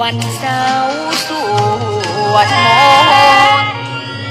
วันเสาร์สวดมนต์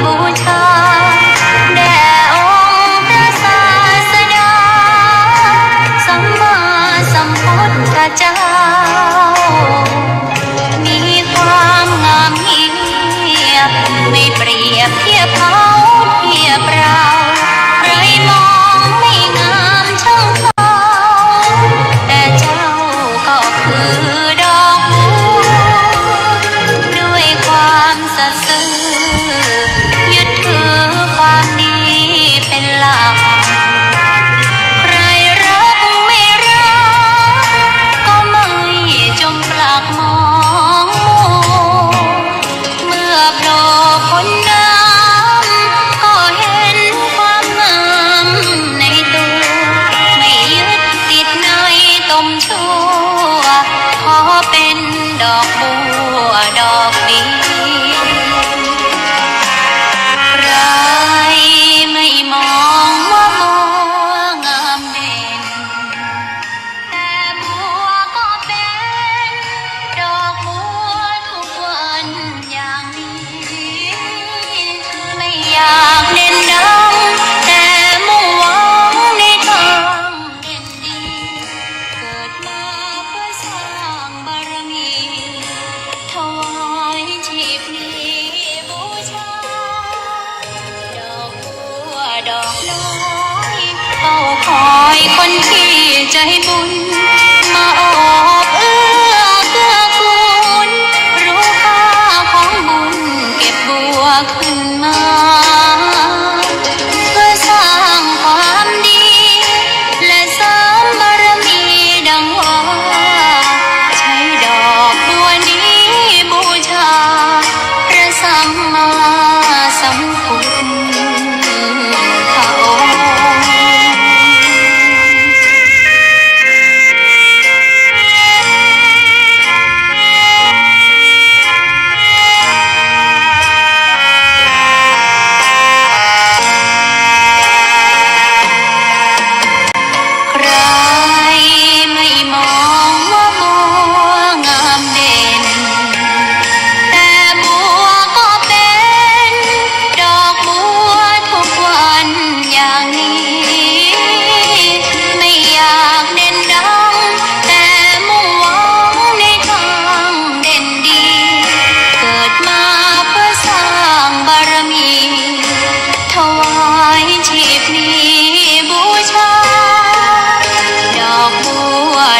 บูชาแด่องค์พระศาสดาสัมมาสัมพุทธเจ้ามีความงามเงียบไม่เปรียบเทียบเขาเทียบเราใครมองไม่งามช่างเขาแต่เจ้าก็คือดอกบัวด้วยความสัตย์ซื่อยึดถือความดีเป็นหลักใครรักไม่รักก็ไม่จงปลักมองเมื่อโผล่พ้นน้ำก็เห็นความงามในตัวไม่ยึดติดในตมชั่วขอเป็นดอกบัวดอกดีไม่มองว่าบัวงามเด่นแต่บัวก็เป็นดอกบัวทุกวันอย่างนี้ไม่อยากเด่นดังแต่มุ่งหวังในทางเด่นดีเกิดมาเพื่อสร้างบารมีถวายชีพนี้บูชาดอกน้อยเฝ้าคอยคนที่ใจบุญมาออกเอื้อเกื้อกูลรู้ค่าของบุญเก็บบัวขึ้นมาเพื่อสร้างความดีและเสริมบารมีดังว่าใช้ดอกบัวนี้บูชาพระสัมมาสัมพุทธ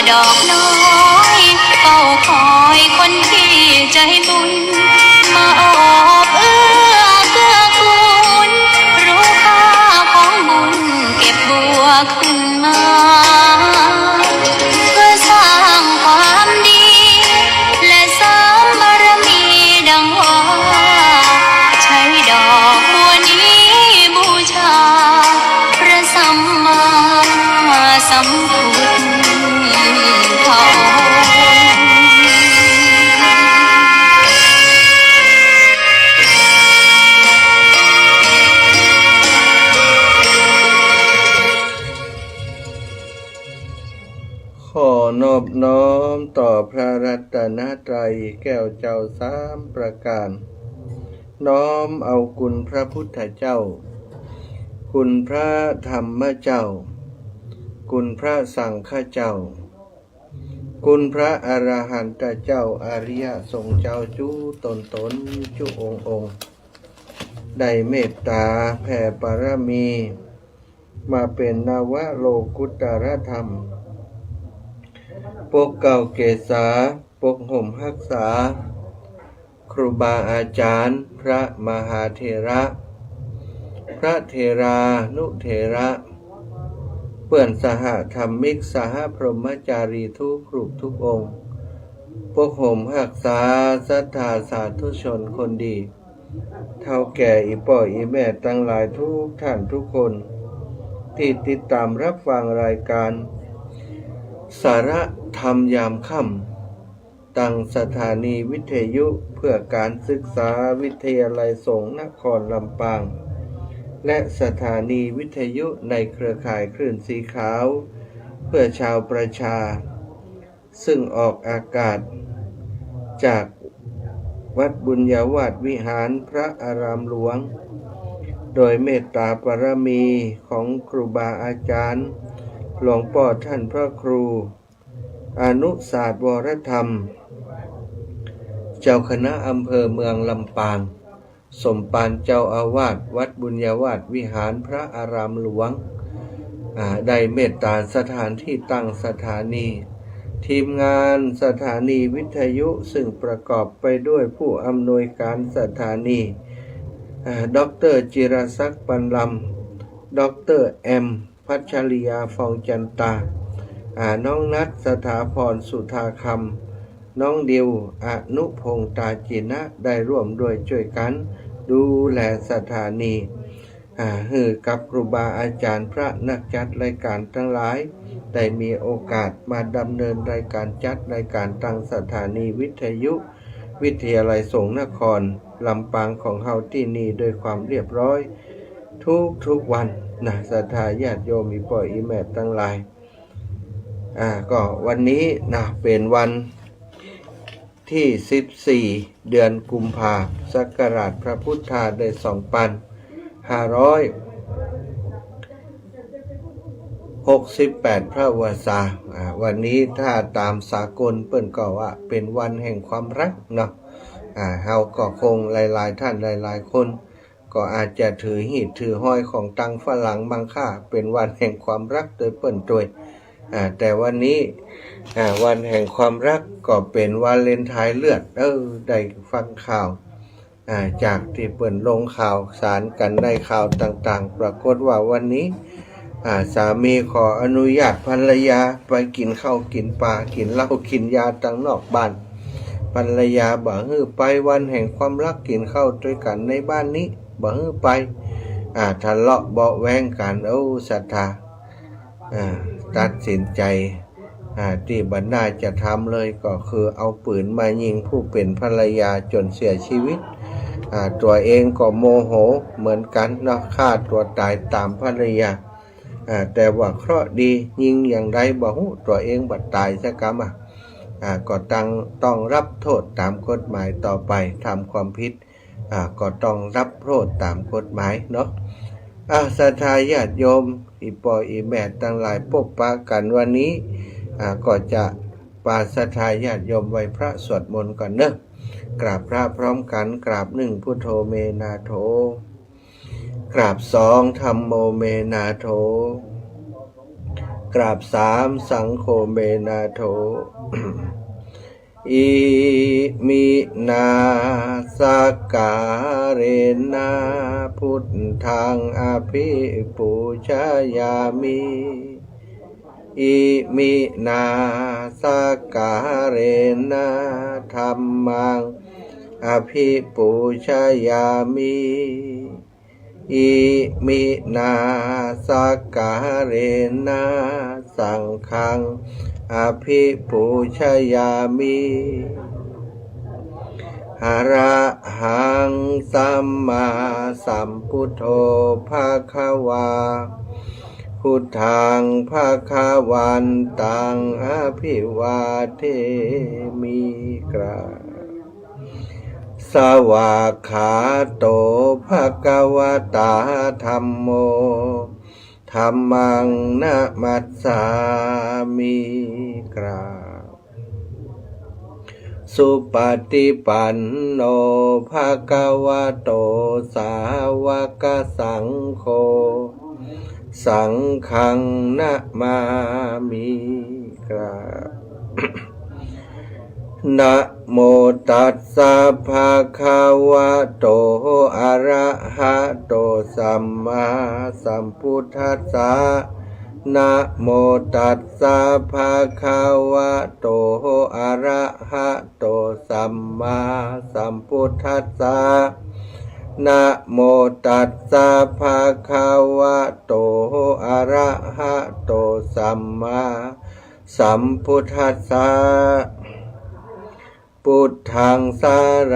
ดอกน้อยเฝ้าคอยคนที่ใจบุญมาออกเอื้อเกื้อกูลรู้ค่าของบุญเก็บบัวขึ้นมาเพื่อสร้างความดีและเสริมบารมีดังว่าใช้ดอกบัวนี้บูชาพระสัมมาสัมพุทธขอนอบน้อมต่อพระรัตนตรัยแก้วเจ้าสามประการน้อมเอาคุณพระพุทธเจ้าคุณพระธรรมเจ้าคุณพระสังฆเจ้า คุณพระอรหันตเจ้าอริยสงฆ์เจ้าจูตนจุองค์ได้เมตตาแผ่บารมีมาเป็นนวโลกุตรธรรมปกเก่าเกษาปกห่มรักษาครูบาอาจารย์พระมหาเถระพระเถรานุเถระเปื่อนสหธรรมิกสหพรหมจารีทุกรูปทุกองค์ปกห่มรักษาศรัทธาสาธุชนคนดีเท่าแก่อีป่ออีแม่ตั้งหลายทุกท่านทุกคนที่ติดตามรับฟังรายการสาระธรรมยามค่ำตั้งสถานีวิทยุเพื่อการศึกษาวิทยาลัยสงฆ์นครลำปางและสถานีวิทยุในเครือข่ายคลื่นสีขาวเพื่อชาวประชาซึ่งออกอากาศจากวัดบุญญาวาสวิหารพระอารามหลวงโดยเมตตาบารมีของครูบาอาจารย์หลวงพ่อท่านพระครูอนุศาสตร์วรธรรมเจ้าคณะอำเภอเมืองลำปางสมปานเจ้าอาวาสวัดบุญญาวาสวิหารพระอารามหลวงได้เมตตาสถานที่ตั้งสถานีทีมงานสถานีวิทยุซึ่งประกอบไปด้วยผู้อำนวยการสถานีดร.จิรศักดิ์ปันลำดร.แอมพัชริยาฟองจันตาน้องนัทสถาพรสุธาคำน้องดิวอนุพงษ์ตาจินะได้ร่วมด้วยช่วยกันดูแลสถานีฮือกับครูบาอาจารย์พระนักจัดรายการทั้งหลายได้มีโอกาสมาดำเนินรายการจัดรายการตั้งสถานีวิทยุวิทยาลัยสงฆ์นครลำปางของเฮาที่นี่โดยความเรียบร้อยทุกวันนะศรัทธาญาติโยมอีพ่ออีแม่ทั้งหลายก็วันนี้นะเป็นวันที่14เดือนกุมภาศักราชพระพุทธาได้2568พระวาสาวันนี้ถ้าตามสากลเปิ้นก็ว่าเป็นวันแห่งความรักเนาะเฮาก็คงหลายๆท่านหลายๆคนก็อาจจะถือหีบถือห้อยของตังฝรั่งบางค่าเป็นวันแห่งความรักโดยเปิ้นโดยแต่วันนี้วันแห่งความรักก็เป็นวาเลนไทน์เลือดได้ฟังข่าวจากที่เปิ่นลงข่าวสารกันในข่าวต่างๆปรากฏว่าวันนี้สามีขออนุญาตภรรยาไปกินข้าวกินปลากินเหล้ากินยาตั้งนอกบ้านภรรยาบ่ฮื้อไปวันแห่งความรักกินข้าวด้วยกันในบ้านนี้บ่ฮื้อไปทะเลาะเบาะแว้งกันศรัทธาตัดสินใจที่บรรดาจะทำเลยก็คือเอาปืนมายิงผู้เป็นภรรยาจนเสียชีวิตตัวเองก็โมโหเหมือนกันเนาะฆ่าตัวตายตามภรรยาแต่ว่าเคราะห์ดียิงอย่างไรบ่ฮู้ตัวเองบัดตายซะกรรมก็ต้องรับโทษตามกฎหมายต่อไปทำความผิดก็ต้องรับโทษตามกฎหมายเนาะศรัทธาญาติโยมอีพ่ออีแม่ทั้งหลายพบปะกันวันนี้ก็จะปาศรัทธาญาติโยมไว้พระสวดมนต์ก่อนเนอะกราบพระพร้อมกันกราบ1พุทโธเมนาโถกราบ2ธัมโมเมนาโถกราบ3สังโฆเมนาโถ อิมินาสการเรนะพุทธังอภิปูชยามิอิมินาสการเรนะธัมมังอภิปูชยามิอิมินาสการเรนะสังฆังอภิปูชยามิหะระหังสัมมาสัมพุทโธภะคะวาพุทธังภะคะวันตังอภิวาเทมิกราสวากขาโตภะคะวะตาธัมโมธัมมังนะมัสสามิกราบ สุปฏิปันโนภะคะวะโตสาวกสังโฆสังฆังนะมามิครับ นะโมตัสสะภะคะวะโตอะระหะโตสัมมาสัมพุทธัสสะนะโมตัสสะภะคะวะโตอะระหะโตสัมมาสัมพุทธัสสะนะโมตัสสะภะคะวะโตอะระหะโตสัมมาสัมพุทธัสสะพุทธังสาร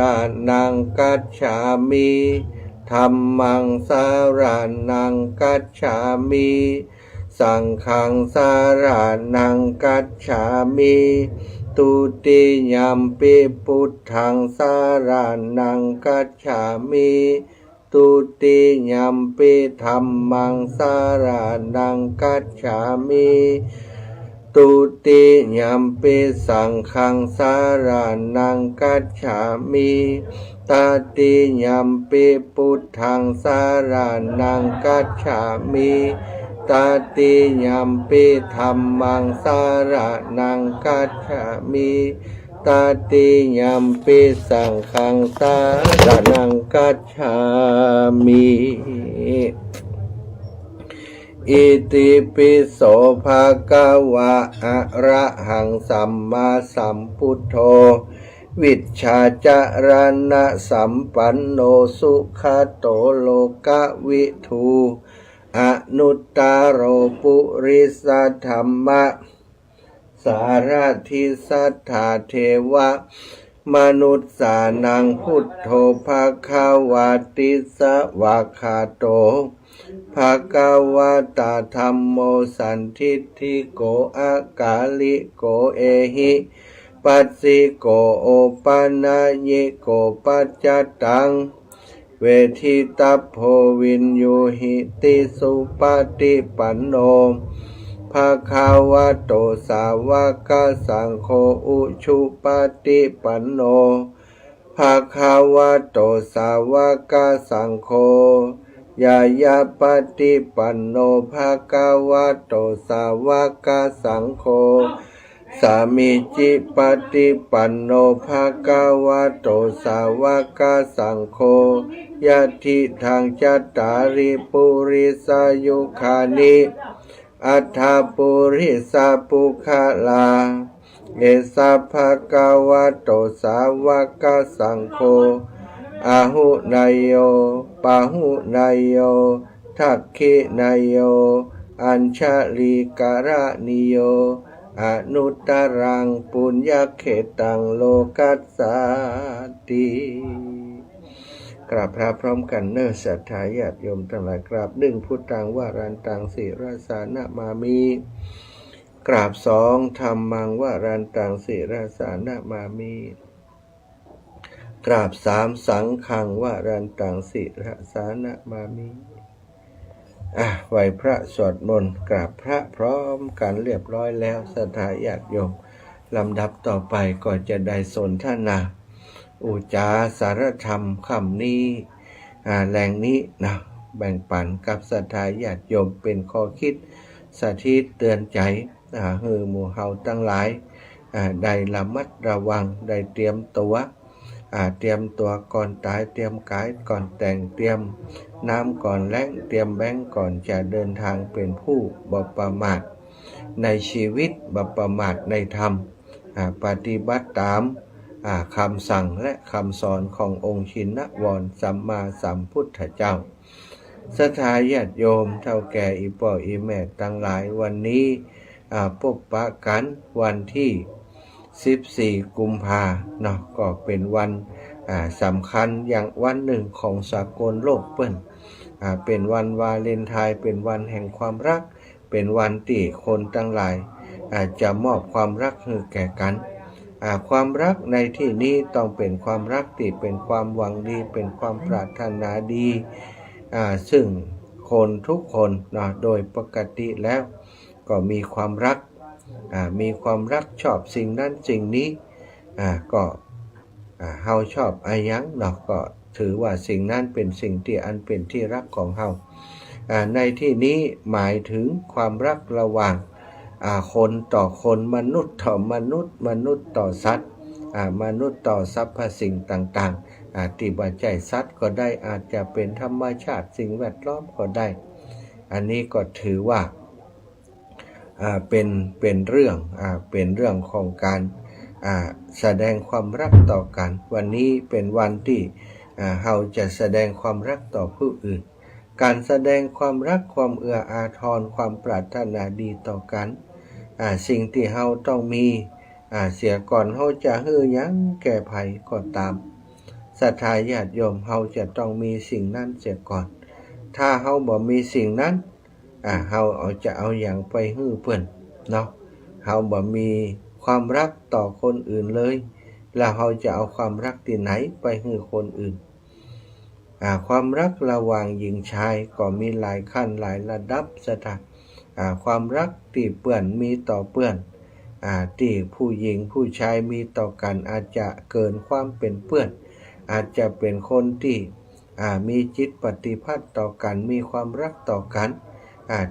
นังกัจฉามิธัมมังสารนังกัจฉามิสังฆังสารนังกัจฉามิตุติยัมปิพุทธังสารนังกัจฉามิตุติยัมปิธัมมังสารนังกัจฉามิตุติยัมปิสังฆังสารนังกัจฉามิตติยัมปิพุทธังสารนังกัจฉามิตติยัมปิธัมมังสารนังกัจฉามิตติยัมปิสังฆังสารนังกัจฉามิอิติปิโสภะคะวะอะระหังสัมมาสัมพุทโธวิชชาจารณะสัมปันโนสุขโตโลกวิทูอนุตตโรปุริสธรรมะสารทิสัทธาเทวะมนุษสานังพุทโธภะคะวะติสวะคาโตภะคะวะตาธัมโมสันทิฏฐิโกอากาลิโกเอหิปัสสิโกโอปนัญญิโกปัจจตังเวทิตัพโพวินยูหิติสุปฏิปันโนภะคะวะโตสาวกสังโฆอุชุปฏิปันโนภะคะวะโตสาวกสังโฆยายาปฏิปันโนภะคะวะโตสาวกสังโฆสามิจิปฏิปันโนภะคะวะโตสาวกสังโฆยะทิทังจัตตาริปุริสายุคานิอัฏฐปุริสาปุคลาเอสะภะคะวะโตสาวกสังโฆอาหุนายโยปาหุนายโยทักขินายโยอัญชลีการนิโยอนุตตรังปุญญเขตังโลกัสสาติกราบพระพร้อมกันเนอศรัทธาญาติโยมทั้งหลายกราบหนึ่งพุทธังวารันตังสิราสานะมามิกราบสองธัมมังวารันตังสิราสานะมามิกราบสามสังฆังวารันตังสิราสานะมามิไหวพระสวดมนต์กราบพระพร้อมกันเรียบร้อยแล้วศรัทธาญาติโยมลำดับต่อไปก็จะได้สนทนาอุจาสารธรรมคำนี้แหล่งนี้นะแบ่งปันกับศรัทธาญาติโยมเป็นข้อคิดสาธิตเตือนใจให้หมู่เฮาทั้งหลายได้ระมัดระวังได้เตรียมตัวก่อนตายเตรียมกายก่อนแต่งเตรียมน้ำก่อนแล้งเตรียมแบงก่อนจะเดินทางเป็นผู้บ่ประมาทในชีวิตบ่ประมาทในธรรมปฏิบัติตามคำสั่งและคำสอนขององค์ชินวรสัมมาสัมพุทธเจ้าศรัทธาญาติโยมเท่าแก่อีพ่ออีแม่ทั้งหลายวันนี้พบปะกันวันที่14 กุมภาเนาะก็เป็นวันสำคัญอย่างวันหนึ่งของสากลโลกเปิ้นเป็นวันวาเลนไทน์เป็นวันแห่งความรักเป็นวันที่คนทั้งหลายจะมอบความรักให้แก่กันความรักในที่นี้ต้องเป็นความรักที่เป็นความหวังดีเป็นความปรารถนาดีซึ่งคนทุกคนนะโดยปกติแล้วก็มีความรักชอบสิ่งนั้นสิ่งนี้ก็ เฮาชอบอะไรยังเนาะก็ถือว่าสิ่งนั้นเป็นสิ่งที่อันเป็นที่รักของเฮาในที่นี้หมายถึงความรักระหว่างคนต่อคนมนุษย์ต่อมนุษย์มนุษย์ต่อสัตว์มนุษย์ต่อสรรพสิ่งต่างๆที่ว่าใจสัตว์ก็ได้อาจจะเป็นธรรมชาติสิ่งแวดล้อมก็ได้อันนี้ก็ถือว่าเป็นเรื่องของการแสดงความรักต่อกันวันนี้เป็นวันที่เราจะแสดงความรักต่อผู้อื่นการแสดงความรักความเอื้ออาทรความปรารถนาดีต่อกันสิ่งที่เราต้องมีเสียก่อนเราจะฮื้อยังแก่ภัยก็ตามศรัทธาญาติโยมเราจะต้องมีสิ่งนั้นเสียก่อนถ้าเราบ่มีสิ่งนั้นเราจะเอาอย่างไปฮื้อเพิ่นเนาะเราบ่มีความรักต่อคนอื่นเลยแล้วเราจะเอาความรักที่ไหนไปฮื้อคนอื่นความรักระหว่างหญิงชายก็มีหลายขั้นหลายระดับศรัทธาความรักที่เปื้อนมีต่อเปื้อนที่ผู้หญิงผู้ชายมีต่อกันอาจจะเกินความเป็นเพื่อนอาจจะเป็นคนที่มีจิตปฏิพัทธ์ต่อกันมีความรักต่อกัน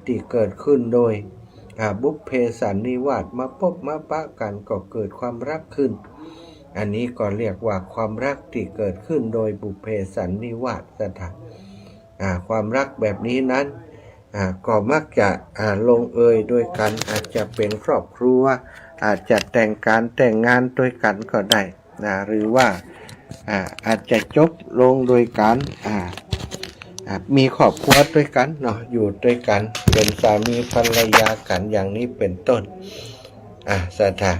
ที่เกิดขึ้นโดยบุพเพสันนิวาสมาพบมาปะกันก็เกิดความรักขึ้นอันนี้ก็เรียกว่าความรักที่เกิดขึ้นโดยบุพเพสันนิวาสความรักแบบนี้นั้นก็มักจะลงเอยด้วยกันอาจจะเป็นครอบครัวอาจจะแต่งงานด้วยกันก็ได้หรือว่าอาจจะจบลงโดยการมีครอบครัวด้วยกันเนาะอยู่ด้วยกันเป็นสามีภรรยากันอย่างนี้เป็นต้นศรัทธา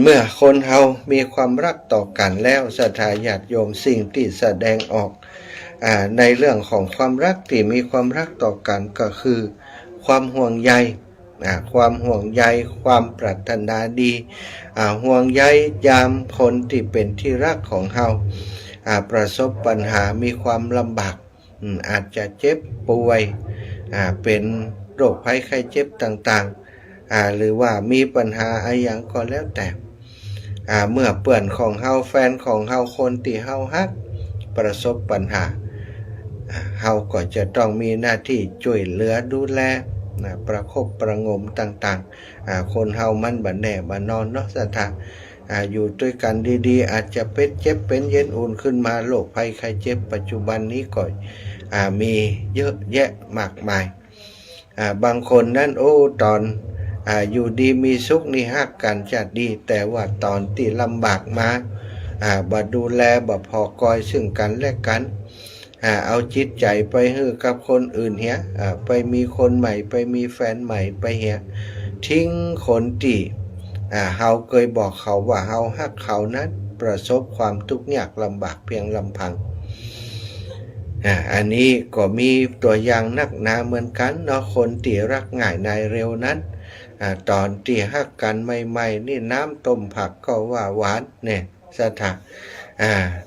เมื่อคนเฮามีความรักต่อกันแล้วศรัทธาญาติโยมสิ่งที่แสดงออกในเรื่องของความรักที่มีความรักต่อกันก็คือความห่วงใยความห่วงใยความปรารถนาดีห่วงใยยามคนที่เป็นที่รักของเฮาประสบปัญหามีความลำบากอาจจะเจ็บป่วยเป็นโรคภัยไข้เจ็บต่างๆหรือว่ามีปัญหาอะไรอย่างก็แล้วแต่เมื่อเพื่อนของเฮาแฟนของเฮาคนที่เฮาฮักประสบปัญหาเฮาก็จะต้องมีหน้าที่ช่วยเหลือดูแลประคบประงมต่างๆคนเฮามันบัดแน่บัดนอนเนาะศรัทธาอยู่ด้วยกันดีๆอาจจะเป็นเจ็บเป็นเย็นอุ่นขึ้นมาโรคภัยไข้เจ็บปัจจุบันนี้ก็มีเยอะแยะมากมายบางคนนั้นตอนอยู่ดีมีสุขนี่ฮักกันจะดีแต่ว่าตอนที่ลำบากมาบ่ดูแลบ่พอกอยซึ่งกันและกันเอาจิตใจไปฮื้อกับคนอื่นเหี้ยไปมีคนใหม่ไปมีแฟนใหม่ไปเหี้ยทิ้งคนที่เฮาเคยบอกเขาว่าเฮาฮักเขานั้นประสบความทุกข์ยากลำบากเพียงลำพังอันนี้ก็มีตัวอย่างนักหนาเหมือนกันเนาะคนที่รักง่ายนายเร็วนั้นตอนที่ฮักกันใหม่ๆนี่น้ำต้มผักก็ว่าหวานเนี่ยศรัทธา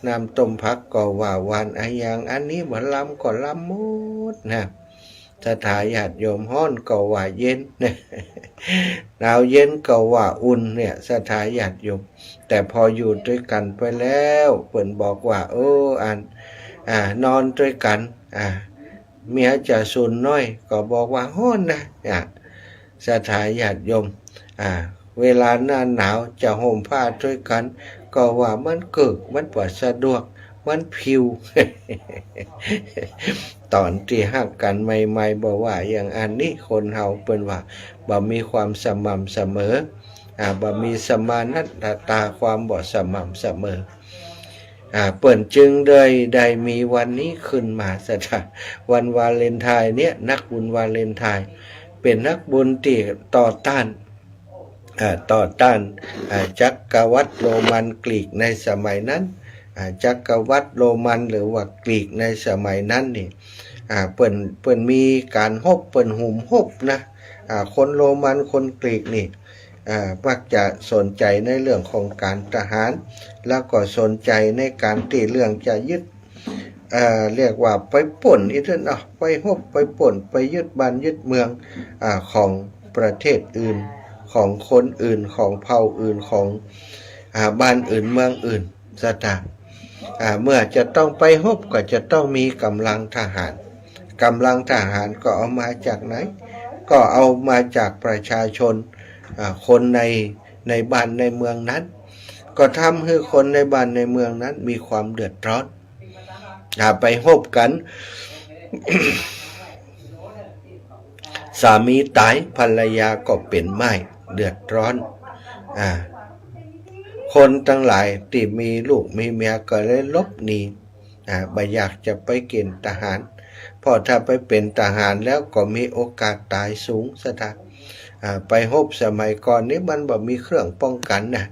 น้ำต้มผักก็ว่าหวานอย่างอันนี้เหมือนลำก็ลำหมดนะศรัทธาญาติโยมฮ้อนก็ว่าเย็นหนาวเย็นก็ว่าอุ่นเนี่ยศรัทธาญาติโยมแต่พออยู่ด้วยกันไปแล้วเพิ่นบอกว่านอนด้วยกันเมียจะสุนน้อยก็บอกว่าฮ้อนนะศรัทธาญาติโยมเวลาหน้าหนาวจะห่มผ้าด้วยกันก็ว่ามันเกิดมันปวดสะดวกมันผิว ตอนที่ฮักกันใหม่ๆบอกว่าอย่างอันนี้คนเฮาเปิ้นว่าบ่มีความสม่ำเสมอบ่มีสมานัตตาความบ่สม่ำเสมอเปิ้นจึงได้มีวันนี้ขึ้นมาซะจ้ะวันวาเลนไทน์เนี่ยนักบุญวาเลนไทน์เป็นนักบุญที่ต่อต้านจักรวรรดิโรมันกรีกในสมัยนั้นจักรวรรดิโรมันหรือว่ากรีกในสมัยนั้นนี่เปิ้นมีการฮบเปิ้นหุมฮบนะคนโรมันคนกรีกนี่มักจะสนใจในเรื่องของการทหารแล้วก็สนใจในการที่เรื่องจะยึดเรียกว่าไปป่นอีกเนาะไปฮบไปป่นไปยึดบ้านยึดเมืองของประเทศอื่นข ของคนอื่นของเผ่าอื่นของบ้านอื่นเมืองอื่นสถานเมื่อจะต้องไปรบก็จะต้องมีกำลังทหารกำลังทหารก็เอามาจากไหนก็เอามาจากประชาชนคนในบ้านในเมืองนั้นก็ทำให้คนในบ้านในเมืองนั้นมีความเดือดร้อนไปรบกัน สามีตายภรรยาก็เป็นไม้เดือดร้อนคนทั้งหลายที่มีลูกมีเมียก็เลยลบหนีไม่อยากจะไปเกณฑ์ทหารเพราะถ้าไปเป็นทหารแล้วก็มีโอกาสตายสูงซะนะไปรบสมัยก่อนนี้มันบ่มีเครื่องป้องกันนะ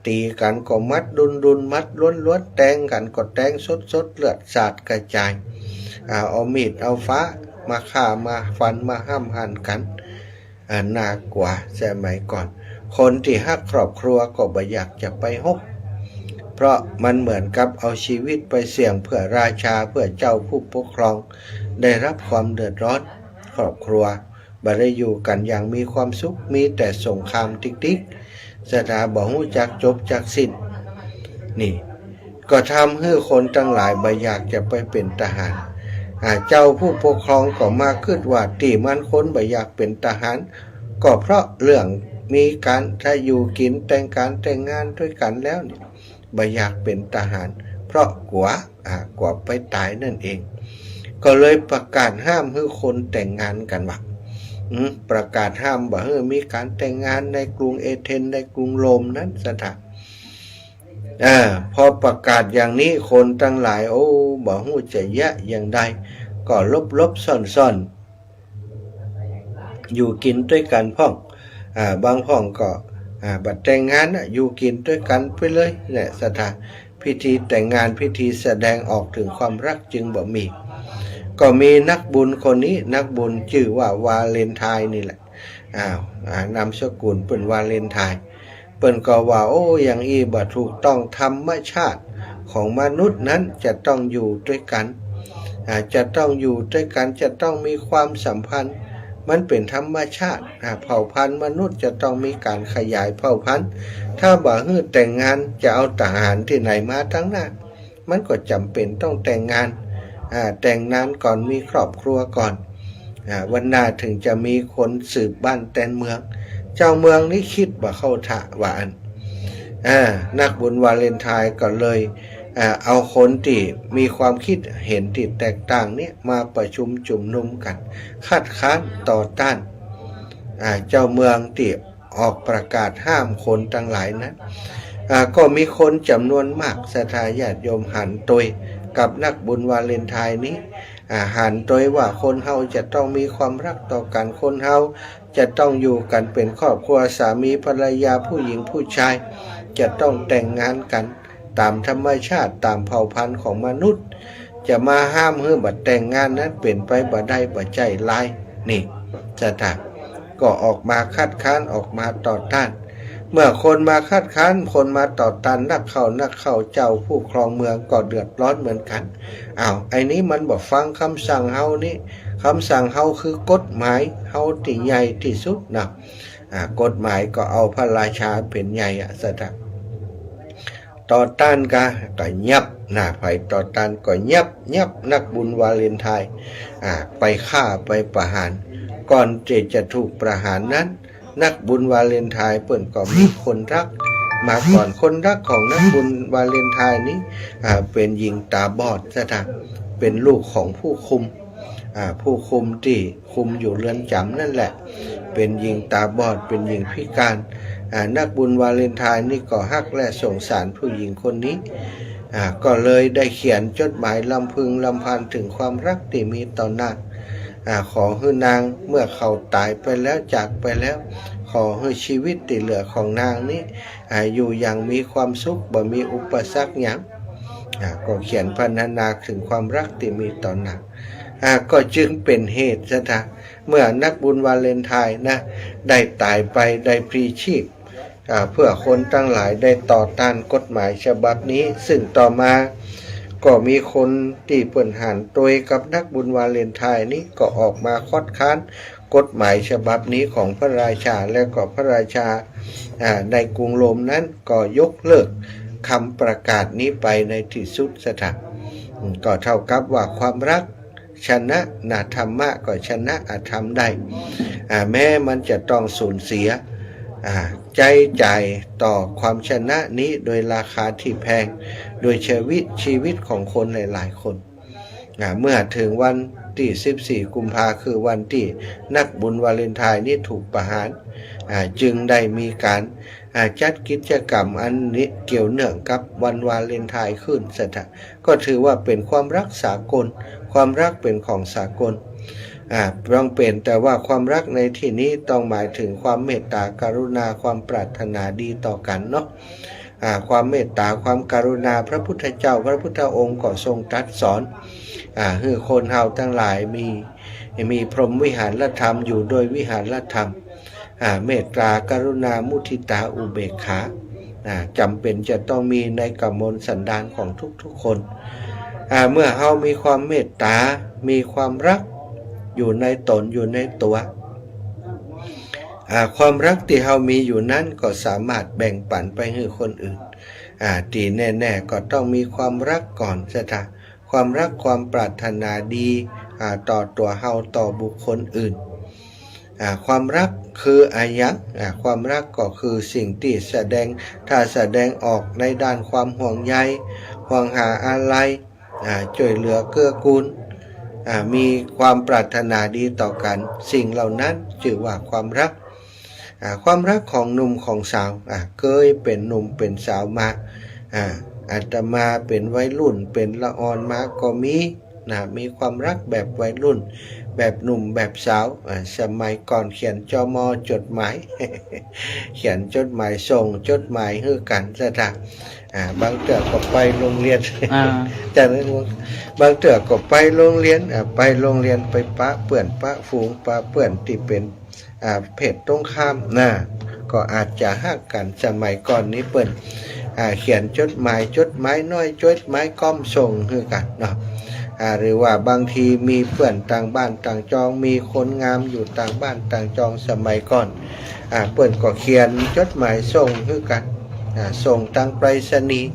ตีกันก็มัดดุนมัดล้วนแทงกันก็แทงสดเลือดสาดกระจายเอามีดเอาฟ้ามาฆ่ามาฟันมาห้ามหันกันน่ากว่าสมัยก่อนคนที่ฮักครอบครัวก็บ่อยากจะไปรบเพราะมันเหมือนกับเอาชีวิตไปเสี่ยงเพื่อราชาเพื่อเจ้าผู้ปกครองได้รับความเดือดร้อนครอบครัวบ่ได้อยู่กันอย่างมีความสุขมีแต่สงครามติ๊กๆสถาบ่ฮู้จักจบจักสิ้นนี่ก็ทำให้คนทั้งหลายบ่อยากจะไปเป็นทหารเจ้าผู้ปกครองก็มาคิดว่าที่มันคนบ่อยากเป็นทหารก็เพราะเรื่องมีการถ้าอยู่กินแต่งการแต่งงานด้วยกันแล้วเนี่ยบ่อยากเป็นทหารเพราะกลัวไปตายนั่นเองก็เลยประกาศห้ามให้คนแต่งงานกันว่าประกาศห้ามบ่ให้มีการแต่งงานในกรุงเอเธนในกรุงโรมนั้นสถานพอประกาศอย่างนี้คนทั้งหลายบ่ฮู้จะแยะอย่างใดก็ลบซ่อนอยู่กินด้วยกันพ่องบางพ่องก็บัดแต่งงานอยู่กินด้วยกันไปเลยเนี่ยสถานพิธีแต่งงานพิธีแสดงออกถึงความรักจึงบ่มีก็มีนักบุญคนนี้นักบุญชื่อว่าวาเลนไทน์นี่แหละนามสกุลเป็นวาเลนไทน์เปิ้นก็ว่าอย่างอีบ่ถูกต้องธรรมชาติของมนุษย์นั้นจะต้องอยู่ด้วยกันจะต้องอยู่ด้วยกันจะต้องมีความสัมพันธ์มันเป็นธรรมชาติเผ่าพันธุ์มนุษย์จะต้องมีการขยายเผ่าพันธุ์ถ้าบ่ฮื้อแต่งงานจะเอาทหารที่ไหนมาทั้งนั้นมันก็จำเป็นต้องแต่งงานแต่งงานก่อนมีครอบครัวก่อนวันหน้าถึงจะมีคนสืบบ้านแตนเมืองเจ้าเมืองนี่คิดว่าเข้าทะว่านักบุญวาเลนไทน์ก็เลยเอาคนที่มีความคิดเห็นที่แตกต่างนี้มาประชุมจุ่มนุมกันคัดค้านต่อต้านเจ้าเมืองที่ออกประกาศห้ามคนทั้งหลายนั้นก็มีคนจำนวนมากศรัทธาญาติโยมหันตัวกับนักบุญวาเลนไทน์นี้หันตัวว่าคนเฮาจะต้องมีความรักต่อกันคนเฮาจะต้องอยู่กันเป็นครอบครัวสามีภรรยาผู้หญิงผู้ชายจะต้องแต่งงานกันตามธรรมชาติตามเผ่าพันธุ์ของมนุษย์จะมาห้ามให้บัดแต่งงานนั้นเป็นไปบ่ได้บ่ใจลายนี่สถานก็ออกมาคัดค้านออกมาต่อต้านเมื่อคนมาคัดค้านคนมาต่อต้านนักเข้าเจ้าผู้ครองเมืองก็เดือดร้อนเหมือนกันไอ้นี้มันบ่ฟังคำสั่งเฮานี่คำสั่งเฮาคือกฎหมายเฮาที่ใหญ่ที่สุดนะกฎหมายก็เอาพระราชาเป็นใหญ่สถานต่อต้านก็ยับไผต่อต้านก็ยับนักบุญวาเลนไทน์ไปฆ่าไปประหารก่อนจะถูกประหารนั้นนักบุญวาเลนไทน์เปิ้นก็มีคนรักมาก่อนคนรักของนักบุญวาเลนไทน์นี้เป็นหญิงตาบอดซะนะเป็นลูกของผู้คุมที่คุมอยู่เรือนจำนั่นแหละเป็นหญิงตาบอดเป็นหญิงพิการนักบุญวาเลนไทน์นี่ก็ฮักและสงสารผู้หญิงคนนี้ก็เลยได้เขียนจดหมายลำพึงลำพันถึงความรักที่มีต่อนางขอให้นางเมื่อเขาตายไปแล้วจากไปแล้วขอให้ชีวิตที่เหลือของนางนี้อยู่อย่างมีความสุขบ่มีอุปสรรคหยังก็เขียนพรรณนาถึงความรักที่มีต่อนางก็จึงเป็นเหตุซะนะเมื่อนักบุญวาเลนไทน์นะได้ตายไปได้พลีชีพเพื่อคนทั้งหลายได้ต่อต้านกฎหมายฉบับนี้ซึ่งต่อมาก็มีคนที่เปิ้นหันตัวกับนักบุญวาเลนไทน์นี้ก็ออกมาคัดค้าน กฎหมายฉบับนี้ของพระราชาและก็พระราชาในกรุงโรมนั้นก็ยกเลิกคำประกาศนี้ไปในที่สุดสถานก็เท่ากับว่าความรักชนะธรรมะก็ชนะอธรรมได้แม้มันจะต้องสูญเสียใจจ่ายต่อความชนะนี้โดยราคาที่แพงโดยชีวิตของคนหลายๆคนเมื่อถึงวันที่14กุมภาคือวันที่นักบุญวาเลนไทน์นี่ถูกประหารจึงได้มีการจัดกิจกรรมอันนี้เกี่ยวเนื่องกับวันวาเลนไทน์ขึ้นสถานก็ถือว่าเป็นความรักสากลความรักเป็นของสากลต้องเป็นแต่ว่าความรักในที่นี้ต้องหมายถึงความเมตตากรุณาความปรารถนาดีต่อกันเนาะความเมตตาความกรุณาพระพุทธเจ้าพระพุทธองค์ก็ทรงตรัสสอนให้คนเฮาทั้งหลายมีพรหมวิหารธรรมอยู่โดยวิหารธรรมเมตตากรุณามุทิตาอุเบกขาจำเป็นจะต้องมีในกมลสันดานของทุกๆคนเมื่อเฮามีความเมตตามีความรักอยู่ในตนอยู่ในตัวความรักที่เฮามีอยู่นั้นก็สามารถแบ่งปันไปให้คนอื่นที่แน่ๆก็ต้องมีความรักก่อนซะท่าความรักความปรารถนาดีต่อตัวเฮาต่อบุคคลอื่นความรักคืออายักความรักก็คือสิ่งที่แสดงออกในด้านความห่วงใยห่วงหาอะไรช่วยเหลือเกื้อกูลมีความปรารถนาดีต่อกันสิ่งเหล่านั้นชื่อว่าความรักความรักของหนุ่มของสาวเคยเป็นหนุ่มเป็นสาวมาอาตมาเป็นวัยรุ่นเป็นละอ่อนมาก็มีความรักแบบวัยรุ่นแบบหนุ่มแบบสาวสมัยก่อนเขียนจมจดหมาย เขียนจดหมายส่งจดหมายให้กันซะท่าบางเถื่อก็ไปโรงเรียนจากนั้นบางเถื่อก็ไปโรงเรียนไปปะเปื่อนปะฝูงปะเปื่อนที่เป็นเพศตรงข้ามก็อาจจะฮักกันสมัยก่อนนี้เปิ้นเขียนจดหมายน้อยจดหมายก้อมส่งให้กันเนาะหรือว่าบางทีมีเพื่อนต่างบ้านต่างจองมีคนงามอยู่ต่างบ้านต่างจองสมัยก่อนเปิ้นก็เขียนจดหมายส่งให้กันส่งทางไปรษณีย์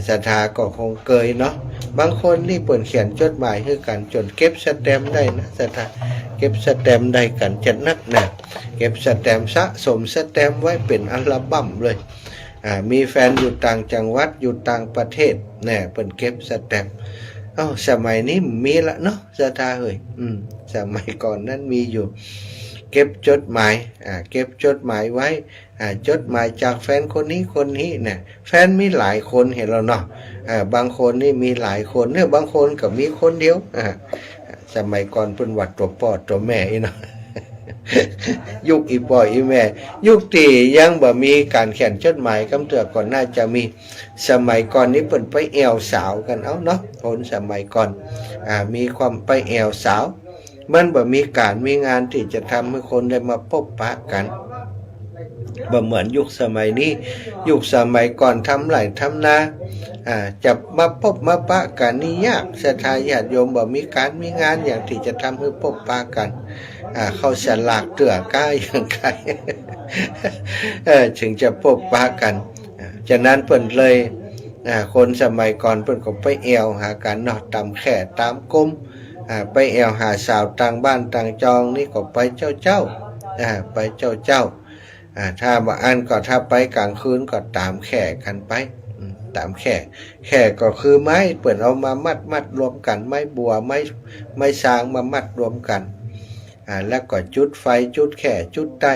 ศรัทธาก็คงเคยเนาะบางคนนี่เปิ้นเขียนจดหมายให้กันจนเก็บสแตมป์ได้นะศรัทธาเก็บสแตมป์ได้กันจัดนักเก็บสแตมป์สะสมสแตมป์ไว้เป็นอัลบั้มเลยมีแฟนอยู่ต่างจังหวัดอยู่ต่างประเทศเปิ้นเก็บสแตมป์สมัยนี้มีละเนาะศรัทธาเอ้ยสมัยก่อนนั้นมีอยู่เก็บจดหมายเก็บจดหมายไว้จดหมายจากแฟนคนนี้แฟนมีหลายคนเห็นแล้วเนาะบางคนนี่มีหลายคนบางคนก็มีคนเดียวสมัยก่อนเพิ่นวัดตัวพ่อตัวแม่เนาะ ยุคอีพ่ออีแม่ยุคที่ยังบ่มีการเขียนจดหมายคำเตือนก่อนน่าจะมีสมัยก่อนนี้เพิ่นไปแอวสาวกันเนาะคนสมัยก่อนมีความไปแอวสาวมันบ่มีการมีงานที่จะทำให้คนได้มาพบปะกันบ่เหมือนยุคสมัยนี้ยุคสมัยก่อนทำไร่ทำนาจะมาพบมาปะกันนี่ยากศรัทธาญาติโยมบ่มีการมีงานอย่างที่จะทำให้พบปะกันเข้าสลากเตื้อก้าอย่างไร ถึงจะพบปะกันฉะนั้นเพิ่นเลยคนสมัยก่อนเพิ่นก็ไปแอวหากันเนาะตามแค่ตามกลมไปแอวหาสาวต่างบ้านต่างจองนี่ก็ไปเจ้าไปเจ้าถ้าบ่อันก็ถ้าไปกลางคืนก็ตามแข่กันไปตามแข่ก็คือไม้เปิ่นเอามามัดรวมกันไม้บัวไม้สางมามัดรวมกันแล้วก็จุดไฟจุดแข่จุดใต้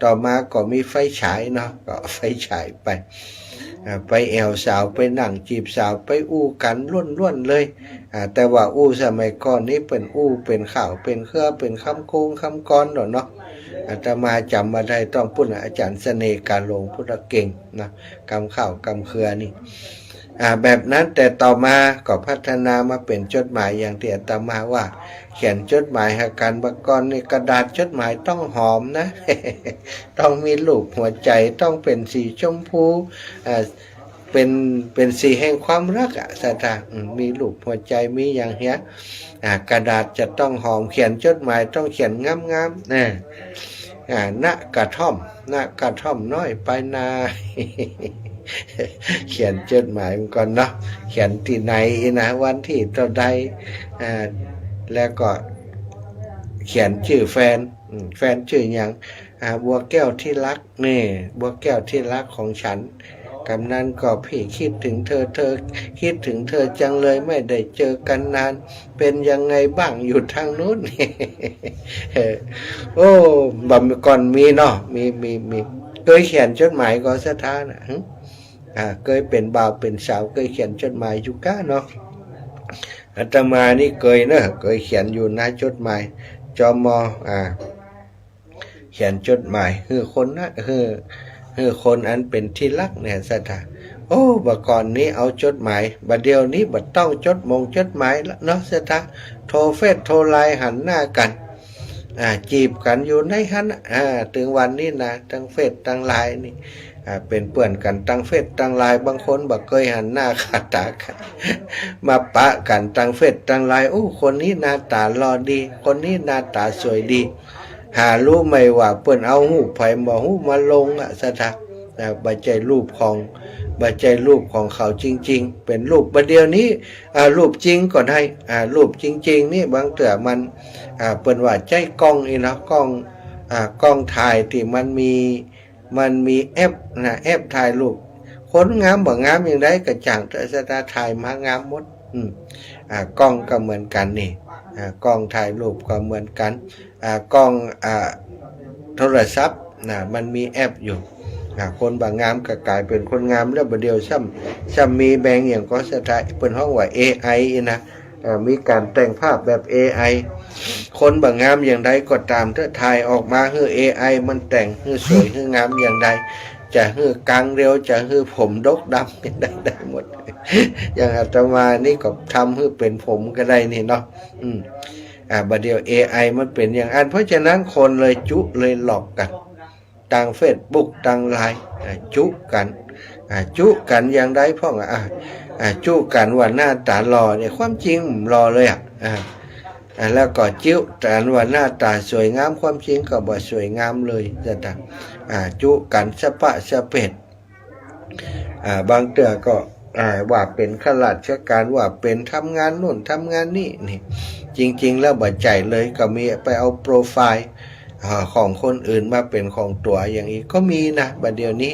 ต่อมาก็มีไฟฉายเนาะก็ไฟฉายไปแอวสาวไปนั่งจีบสาวไปอู้กันล้วนเลยแต่ว่าอู้สมัยก่อนนี้เป็นอู้เป็นข่าวเป็นเครือเป็นคำโกงคำกรเนาะอาตมาจำมาได้ต้องพูดอาจารย์เสน่ห์การลงพุทธเก่งนะกำข่าวกำเครือนี่แบบนั้นแต่ต่อมาก็พัฒนามาเป็นจดหมายอย่างที่อาตมาว่าเขียนจดหมายหากันบักกรในกระดาษจดหมายต้องหอมนะ ต้องมีรูปหัวใจต้องเป็นสีชมพู เป็นสีแห่งความรักอะสถามีรูปหัวใจมีอย่างเงี้ยกระดาษจะต้องหอมเขียนจดหมายต้องเขียนงามๆนะณกระท่อมน้อยไปนา เขียนจดหมายมันก่อนเนาะเขียนที่ไหนนะวันที่เท่าใดแล้วก็เขียนชื่อแฟนชื่ออย่างบัวแก้วที่รักนี่บัวแก้วที่รักของฉันกำนั้นก็พี่คิดถึงเธอคิดถึงเธอจังเลยไม่ได้เจอกันนานเป็นยังไงบ้างอยู่ทางนู้น โอ้บ่ก่อนมีเนาะมีเคยเขียนจดหมายก็สถานะเคยเป็นบ่าวเป็นสาวเคยเขียนจดหมายอยู่ก้าเนาะอาตมานี่เคยเขียนอยู่หน้าจดหมายจมเขียนจดหมายคือคนนะคือคนอันเป็นที่รักเนี่ยสถาโอ้บัดก่อนนี้เอาจดหมายบัดเดียวนี้บัดต้องจดหมายแล้วเนาะสถาโทรเฟซโทรไลน์หันหน้ากันจีบกันอยู่ในหันถึงวันนี้นะทั้งเฟซทั้งไลน์นี่เป็นเพื่อนกันตั้งเฟซตั้งไลน์บางคนบักเคยหันหน้าขาตากัน มาปะกันตั้งเฟซตั้งไลน์โอ้คนนี้หน้าตาหล่อดีคนนี้หน้าตาสวยดีหารู้ไหมว่าเปิ้นเอาหูไผบ่หูมาลงสถาบัจใจรูปของเขาจริงๆเป็นรูปบัดเดียวนี้รูปจริงก็ได้รูปจริงๆนี่บางเถื่อมันเปิ้นว่าใจกล้องอีเนาะกล้องถ่ายที่มันมีแอปแอปถ่ายรูปคนงามบ่งามอย่างใดก็จังแต่สถาถ่ายมางามหมดกล้องก็เหมือนกันนี่กล้องถ่ายรูปก็เหมือนกันกล้องโทรศัพท์มันมีแอปอยู่คนบางงามก็กลายเป็นคนงามแล้วบัดเดียวซ้ำมีแบงอย่างก็สถาเปิ้นฮ้องว่า AI นะมีการแต่งภาพแบบ AI คนบางงามอย่างใดก็ตามถ้าถ่ายออกมาให้ AI มันแต่งให้สวยให้งามอย่างใดจะให้กลางเร็วจะให้ผมดกดำได้หมด อย่างอาตมานี่ก็ทำให้เป็นผมก็ได้นี่เนาะบัดเดียว AI มันเป็นอย่างอันเพราะฉะนั้นคนเลยจุเลยหลอกกันต่างเฟซบุ๊กต่างไลน์จุกันอย่างใดพ่องจุกันว่าหน้าตาหล่อเนี่ยความจริงหล่อเลยแล้วก็จิ้วกันว่าหน้าตาสวยงามความจริงก็บ่สวยงามเลยจะจุกันสะปะสะเป็ดบางเตือก็ว่าเป็นข้าราชการว่าเป็นทำงานนู่นทำงานนี่จริงๆแล้วบ่ใจเลยก็มีไปเอาโปรไฟล์ของคนอื่นมาเป็นของตัวอย่างนี้ก็มีนะบัดเดี๋ยวนี้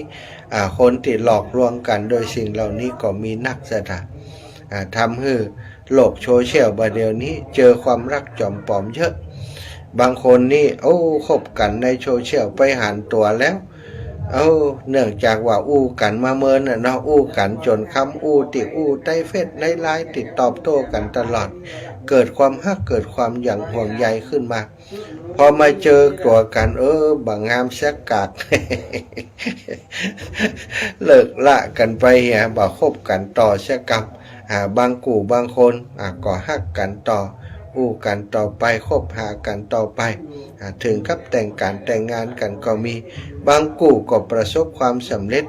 คนที่หลอกลวงกันโดยสิ่งเหล่านี้ก็มีนักสถาทำให้โลกโซเชียลบัดเดี๋ยวนี้เจอความรักจอมปลอมเยอะบางคนนี่คบกันในโซเชียลไปหันตัวแล้วเนื่องจากว่าอู้กันมาเมินเนาะอู้กันจนคำอู้ติอู้ใต้เฟซในไลน์ติดตอบโต้กันตลอดเกิดความฮักเกิดความอย่างห่วงใยขึ้นมาพอมาเจอตัวกันบางงามแซกกาก เลิกละกันไปบ่คบกันต่อเสียกับบางกู่บางคนก็ฮักกันต่ออู้กันต่อไปคบหากันต่อไปถึงกับแต่งงานกันก็มีบางกู่ก็ประสบความสำเร็จ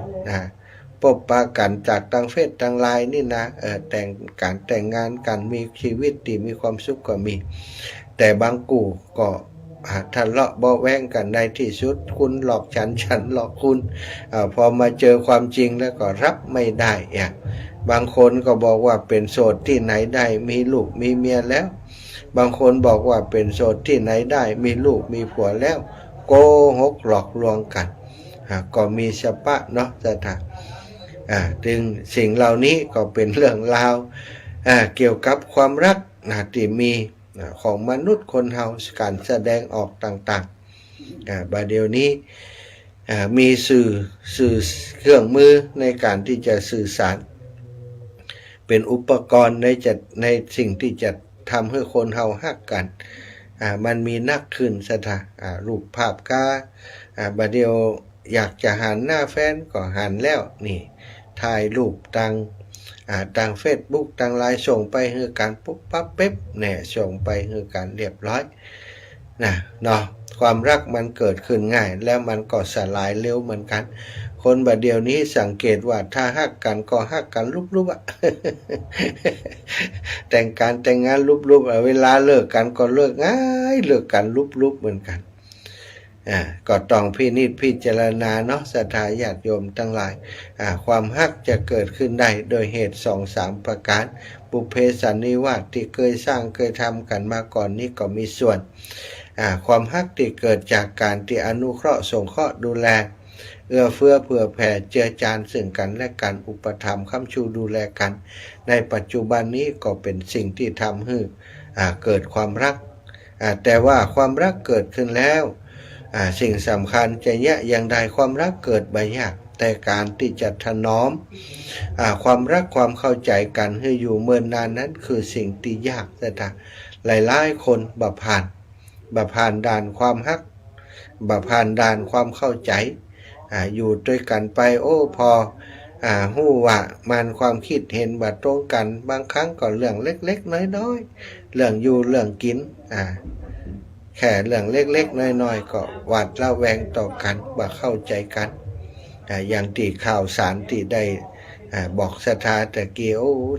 พบปะกันจากทางเฟซทางไลน์นี่นะแต่งงานกันมีชีวิตที่มีความสุขก็มีแต่บางกู่ก็ทะเลาะเบาะแว้งกันในที่สุดคุณหลอกฉันหลอกคุณพอมาเจอความจริงแล้วก็รับไม่ได้บางคนก็บอกว่าเป็นโสดที่ไหนได้มีลูกมีเมียแล้วบางคนบอกว่าเป็นโสดที่ไหนได้มีลูกมีผัวแล้วโกหกหลอกลวงกันก็มีสปะเนาะสถาถึงสิ่งเหล่านี้ก็เป็นเรื่องราวเกี่ยวกับความรักที่มีของมนุษย์คนเฮาการแสดงออกต่างๆบัดเดี๋ยวนี้มีสื่อเครื่องมือในการที่จะสื่อสารเป็นอุปกรณ์ในสิ่งที่จะทำให้คนเฮาฮักกันมันมีนักขึ้นสถารูปภาพกาบัดเดี๋ยวอยากจะหันหน้าแฟนก็หันแล้วนี่ถ่ายรูปต่างเฟซบุ๊กต่างไลน์ส่งไปให้กันปุ๊บปั๊บเป๊บส่งไปให้กันเรียบร้อยเนาะความรักมันเกิดขึ้นง่ายแล้วมันก็สลายเร็วเหมือนกัน คนบัดเดียวนี้สังเกตว่าถ้าฮักกันก็ฮักกันลุบๆอ่ะ แต่งการแต่งงานลุบๆเวลาเลิกกันก็เลิกง่ายเลิกกันลุบๆเหมือนกันก็ต้องพินิจพิจารณาเนาะศรัทธาญาติโยมทั้งหลายความฮักจะเกิดขึ้นได้โดยเหตุ2-3 ประการบุพเพสันนิวาสที่เคยสร้างเคยทำกันมาก่อนนี้ก็มีส่วนความฮักที่เกิดจากการที่อนุเคราะห์สงเคราะห์ดูแลเอื้อเฟื้อเผื่อแผ่เจือจานซึ่งกันและกันอุปถัมภ์ค้ำชูดูแลกันในปัจจุบันนี้ก็เป็นสิ่งที่ทำให้เกิดความรักแต่ว่าความรักเกิดขึ้นแล้วสิ่งสำคัญจะยะอย่างใดความรักเกิดบ่ยากแต่การที่จะถนอมความรักความเข้าใจกันให้อยู่เมื่อนานนั้นคือสิ่งที่ยากแต่หลายๆคนบ่ผ่านด่านความฮักบ่ผ่านด่านความเข้าใจอยู่ด้วยกันไปพอฮู้ว่ามันความคิดเห็นบ่ตรงกันบางครั้งก็เรื่องเล็กๆน้อยๆเรื่องอยู่เรื่องกินแค่เรื่องเล็กๆน้อยๆก็หวาดระแวงต่อกันบ่เข้าใจกันอย่างที่ข่าวสารที่ได้บอกศรัทธาตะกี้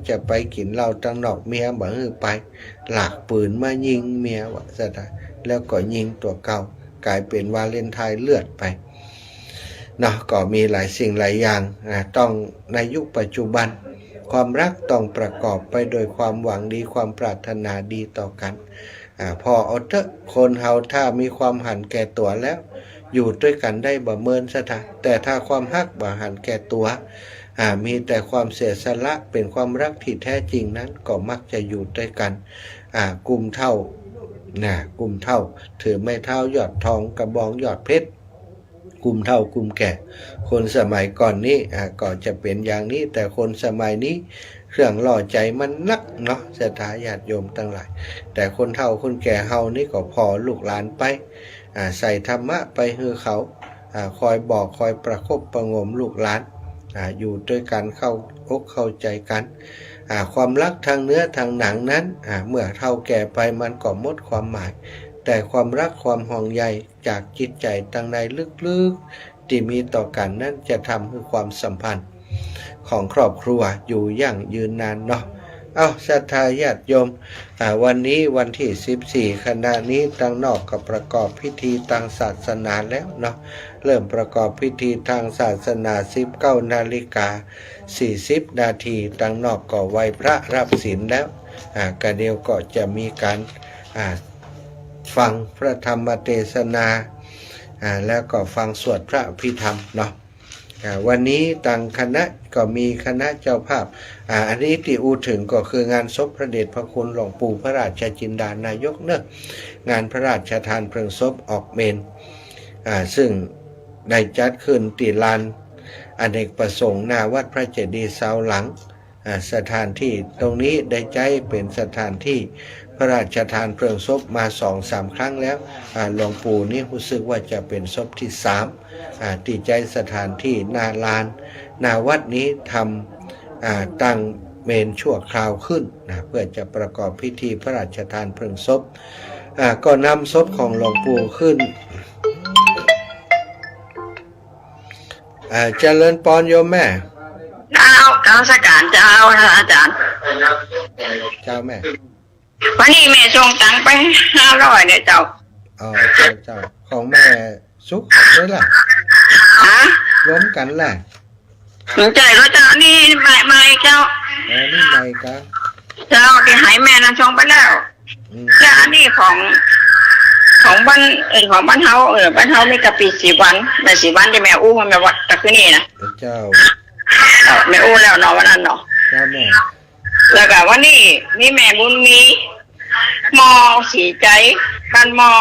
จะไปกินเหล้าตั้งนอกเมียบ่ฮือไปหลากปืนมายิงเมียว่าศรัทธาแล้วก็ยิงตัวเก่ากลายเป็นวาเลนไทน์เลือดไปเนาะก็มีหลายสิ่งหลายอย่างต้องในยุคปัจจุบันความรักต้องประกอบไปโดยความหวังดีความปรารถนาดีต่อกันพอเอาเถอะคนเฮาถ้ามีความหันแก่ตัวแล้วอยู่ด้วยกันได้บ่เมินซะท่าแต่ถ้าความฮักบ่หันแก่ตัวมีแต่ความเสียสละเป็นความรักที่แท้จริงนั้นก็มักจะอยู่ด้วยกันกลุ่มเท่ากลุ่มเท่าถือไม้เท้ายอดทองกระบองยอดเพชรกลุ่มเท่ากลุ่มแก่คนสมัยก่อนนี้ก็จะเป็นอย่างนี้แต่คนสมัยนี้เครื่องล่อใจมันนักเนาะศรัทธาญาติโยมทั้งหลายแต่คนเฒ่าคนแก่เฮานี่ก็พอลูกหลานไปใส่ธรรมะไปให้เขาคอยบอกคอยประคบประงมลูกหลานอยู่ด้วยกันเข้าอกเข้าใจกันความรักทางเนื้อทางหนังนั้นเมื่อเฒ่าแก่ไปมันก็หมดความหมายแต่ความรักความห่วงใยจากจิตใจตั้งในลึกๆที่มีต่อกันนั้นจะทำให้ความสัมพันธ์ของครอบครัวอยู่ยั่งยืนนานเนาะศรัทธาญาติโยมวันนี้วันที่14ขณะนี้ตั้งนอกก็ประกอบพิธีทางศาสนาแล้วเนาะเริ่มประกอบพิธีทางศาสนา19:40 นาทีตั้งนอกก็ไหว้พระรับศีลแล้วกระเดียวก็จะมีการฟังพระธรรมเทศนาแล้วก็ฟังสวดพระอภิธรรมเนาะวันนี้ต่างคณะก็มีคณะเจ้าภาพอันนี้ที่อูถึงก็คืองานศพพระเดชพระคุณหลวงปู่พระราชจินดานายกเนอะงานพระราชทานเพลิงศพออกเมนซึ่งได้จัดขึ้นที่ลานอเนกประสงค์หน้าวัดพระเจดีย์เสาหลังสถานที่ตรงนี้ได้ใจเป็นสถานที่พระราชทานเพลิงศพมา 2-3 ครั้งแล้วหลวงปู่นี่รู้สึกว่าจะเป็นศพที่3ที่ใจสถานที่หน้าลานหน้าวัดนี้ทำตั้งเมนชั่วคราวขึ้นเพื่อจะประกอบพิธีพระราชทานเพลิงศพก็นำศพของหลวงปู่ขึ้นเจริญปอนโยมแม่เจ้ากราบนมัสการเจ้านะอาจารย์เจ้าแม่วันนี้แม่ส่งตังค์ไป500เนี่ยเจ้าเจ้าของแม่สุกได้ล่ะล้มกันแหละใจก็เจ้านี่ไม่เจ้านี่ไม่ครับเจ้าที่หายแม่นั้นส่งไปแล้วแล้วอันนี้ของบ้านของบ้านเฮาบ้านเฮามีกะปิ4 วันแม่4 วันที่แม่อู้มันแม่วัดตะคืนนี้นะเจ้าแม่อู้แล้วเนาะวันนั้นเนาะเจ้าแม่แล้วก็วันนี้มีแม่บุญมีมอสีใจบ้านมอ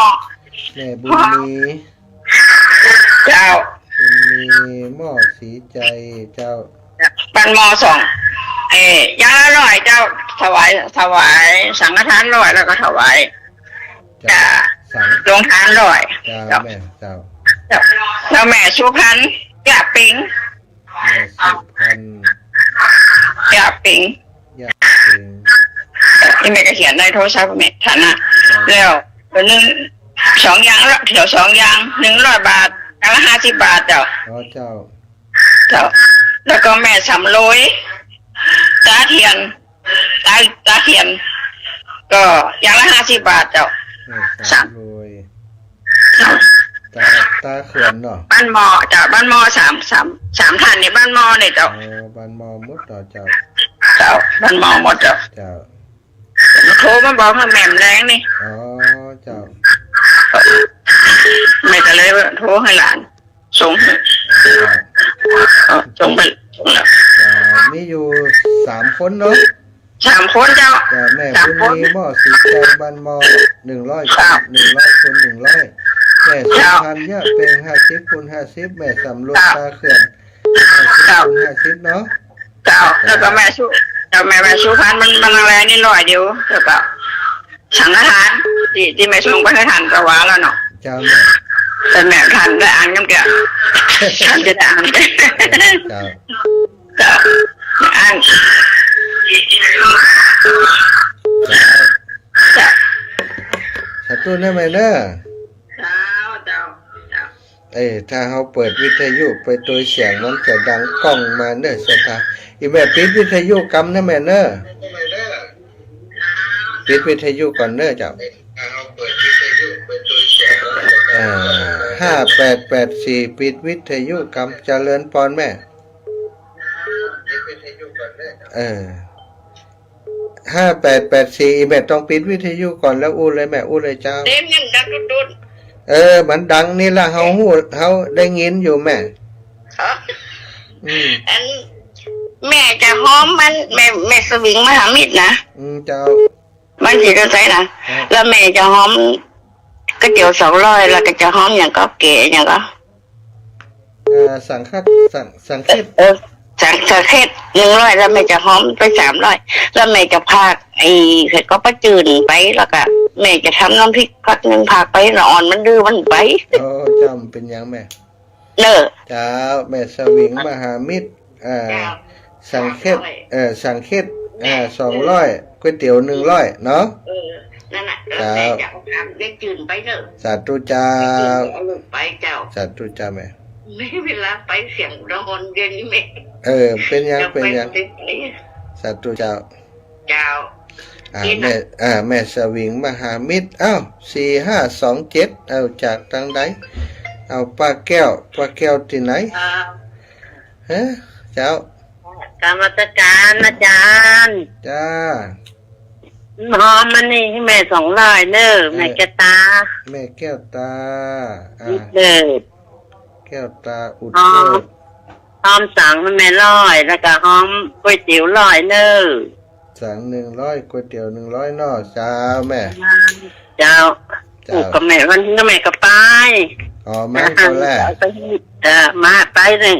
แม่บุญมีเจ้าบุญมีมอสีใจเจ้าบ้านมอ2ย่างละ100เจ้าถวายสังฆทาน100แล้วก็ถวายลงทาน100เจ้าแม่เจ้าแล้วแม่สุพรรณยาปิงแม่สุพรรณยาปิงที่แม่ก็เขียนในโทรศัพท์แม่ฐานะแล้ว2 อย่างละเถียว2 อย่าง100 บาทอย่างละ50 บาทเจ้าเจ้า ครับแล้วก็แม่สำโรยตาเทียนตาเทียน ก็อย่างละ50 บาทเจ้า แม่สามรวยตาเขื่อนเนาะ บ้านมอเจ้าบ้านมอสามท่านนี่บ้านมอเนี่ยเจ้า บ้านมอมุดต่อเจ้า เจ้าบ้านมอหมดเจ้า เจ้า โทรมาบอกให้แม่มแรงนี่ อ๋อเจ้า แม่ก็เลยโทรให้หลานส่งให้ส่งไปแล้ว มีอยู่3 คนเนาะ 3 คนเจ้า แต่แม่คุณมีหม้อสีแดงบ้านมอ100 ครับ 100คูณ100แม่สุพรรณเนี่ยเป็น50คูณ50แม่สำรวจตาเขื่อน50คูณ50เนาะ เจ้าแล้วก็แม่ชูเจ้าแม่ชูพันมันแรงนี่100เดียวแล้วก็สังฆทานที่แม่ส่งไปให้ทานก็ว่าแล้วเนาะ เจ้าแม่ แต่แม่ทานได้อ่านกันแกทานจะได้อ่านกัน เจ้า เจ้าอ่านเจ้า สัตว์ตัวนั่นแม่เนาะ เจ้าเจ้า ถ้าเขาเปิดวิทยุไปตัวเสียงมันจะดังก้องมาเนอะสัตว์อีแม่ปิดวิทยุกำนะแม่เนอะปิดวิทยุก่อนเนอะเจ้า5884ปิดวิทยุกำเจริญพรแม่5884แม่ต้องปิดวิทยุก่อนแล้วอู้เลยแม่อู้เลยเจ้า เต็มยังดังดุด มันดังนี่ล่ะเฮาฮู้เฮาได้ยินอยู่แม่ อันแม่จะหอมมันแม่สวิงมหามิตรนะ เจ้า มันสิจะใส่นะแล้วแม่จะหอมก๋วยเตี๋ยว200แล้วก็จะหอมอย่างก็เก๋อย่างก็ สังเขต สังเขต100แล้วแม่จะหอมไป300แล้วแม่จะพากเผ็ดก็ประจืนไปแล้วก็แม่จะทำน้ำพริกพักนึงพากไปละอ่อนมันดื้อมันไป จำเป็นยังแม่ เด้อ เจ้าแม่สวิงมหามิตรสังเขต200ก๋วยเตี๋ยว100เนาะ นั่นน่ะแล้วแม่จะเอาทำได้จืนไปเด้อ สาธุเจ้า เอาลูกไปเจ้า สาธุเจ้าแม่ ไม่เวลาไปเสียงระหอนเดือนนี้แม่ เป็นยังสาธุเจ้า เจ้า แม่สวิงมหามิตร4527จากทางใดเอาป้าแก้วที่ไหนเจ้าก รรมการอาจารย์ จ้า หอมมันนี่ให้แม่200เด้อแม่แกตา แม่แก้วตา เด้อ แก้วตาอุด หอมสั่งมันแม่100แล้วก็หอมก๋วยเตี๋ยว100เด้อ สั่ง100ก๋วยเตี๋ยว100เนาะจ้าแม่ เจ้ากับแม่วันนี้แม่ก็ไป มาก็แล้วมาไปหนึ่ง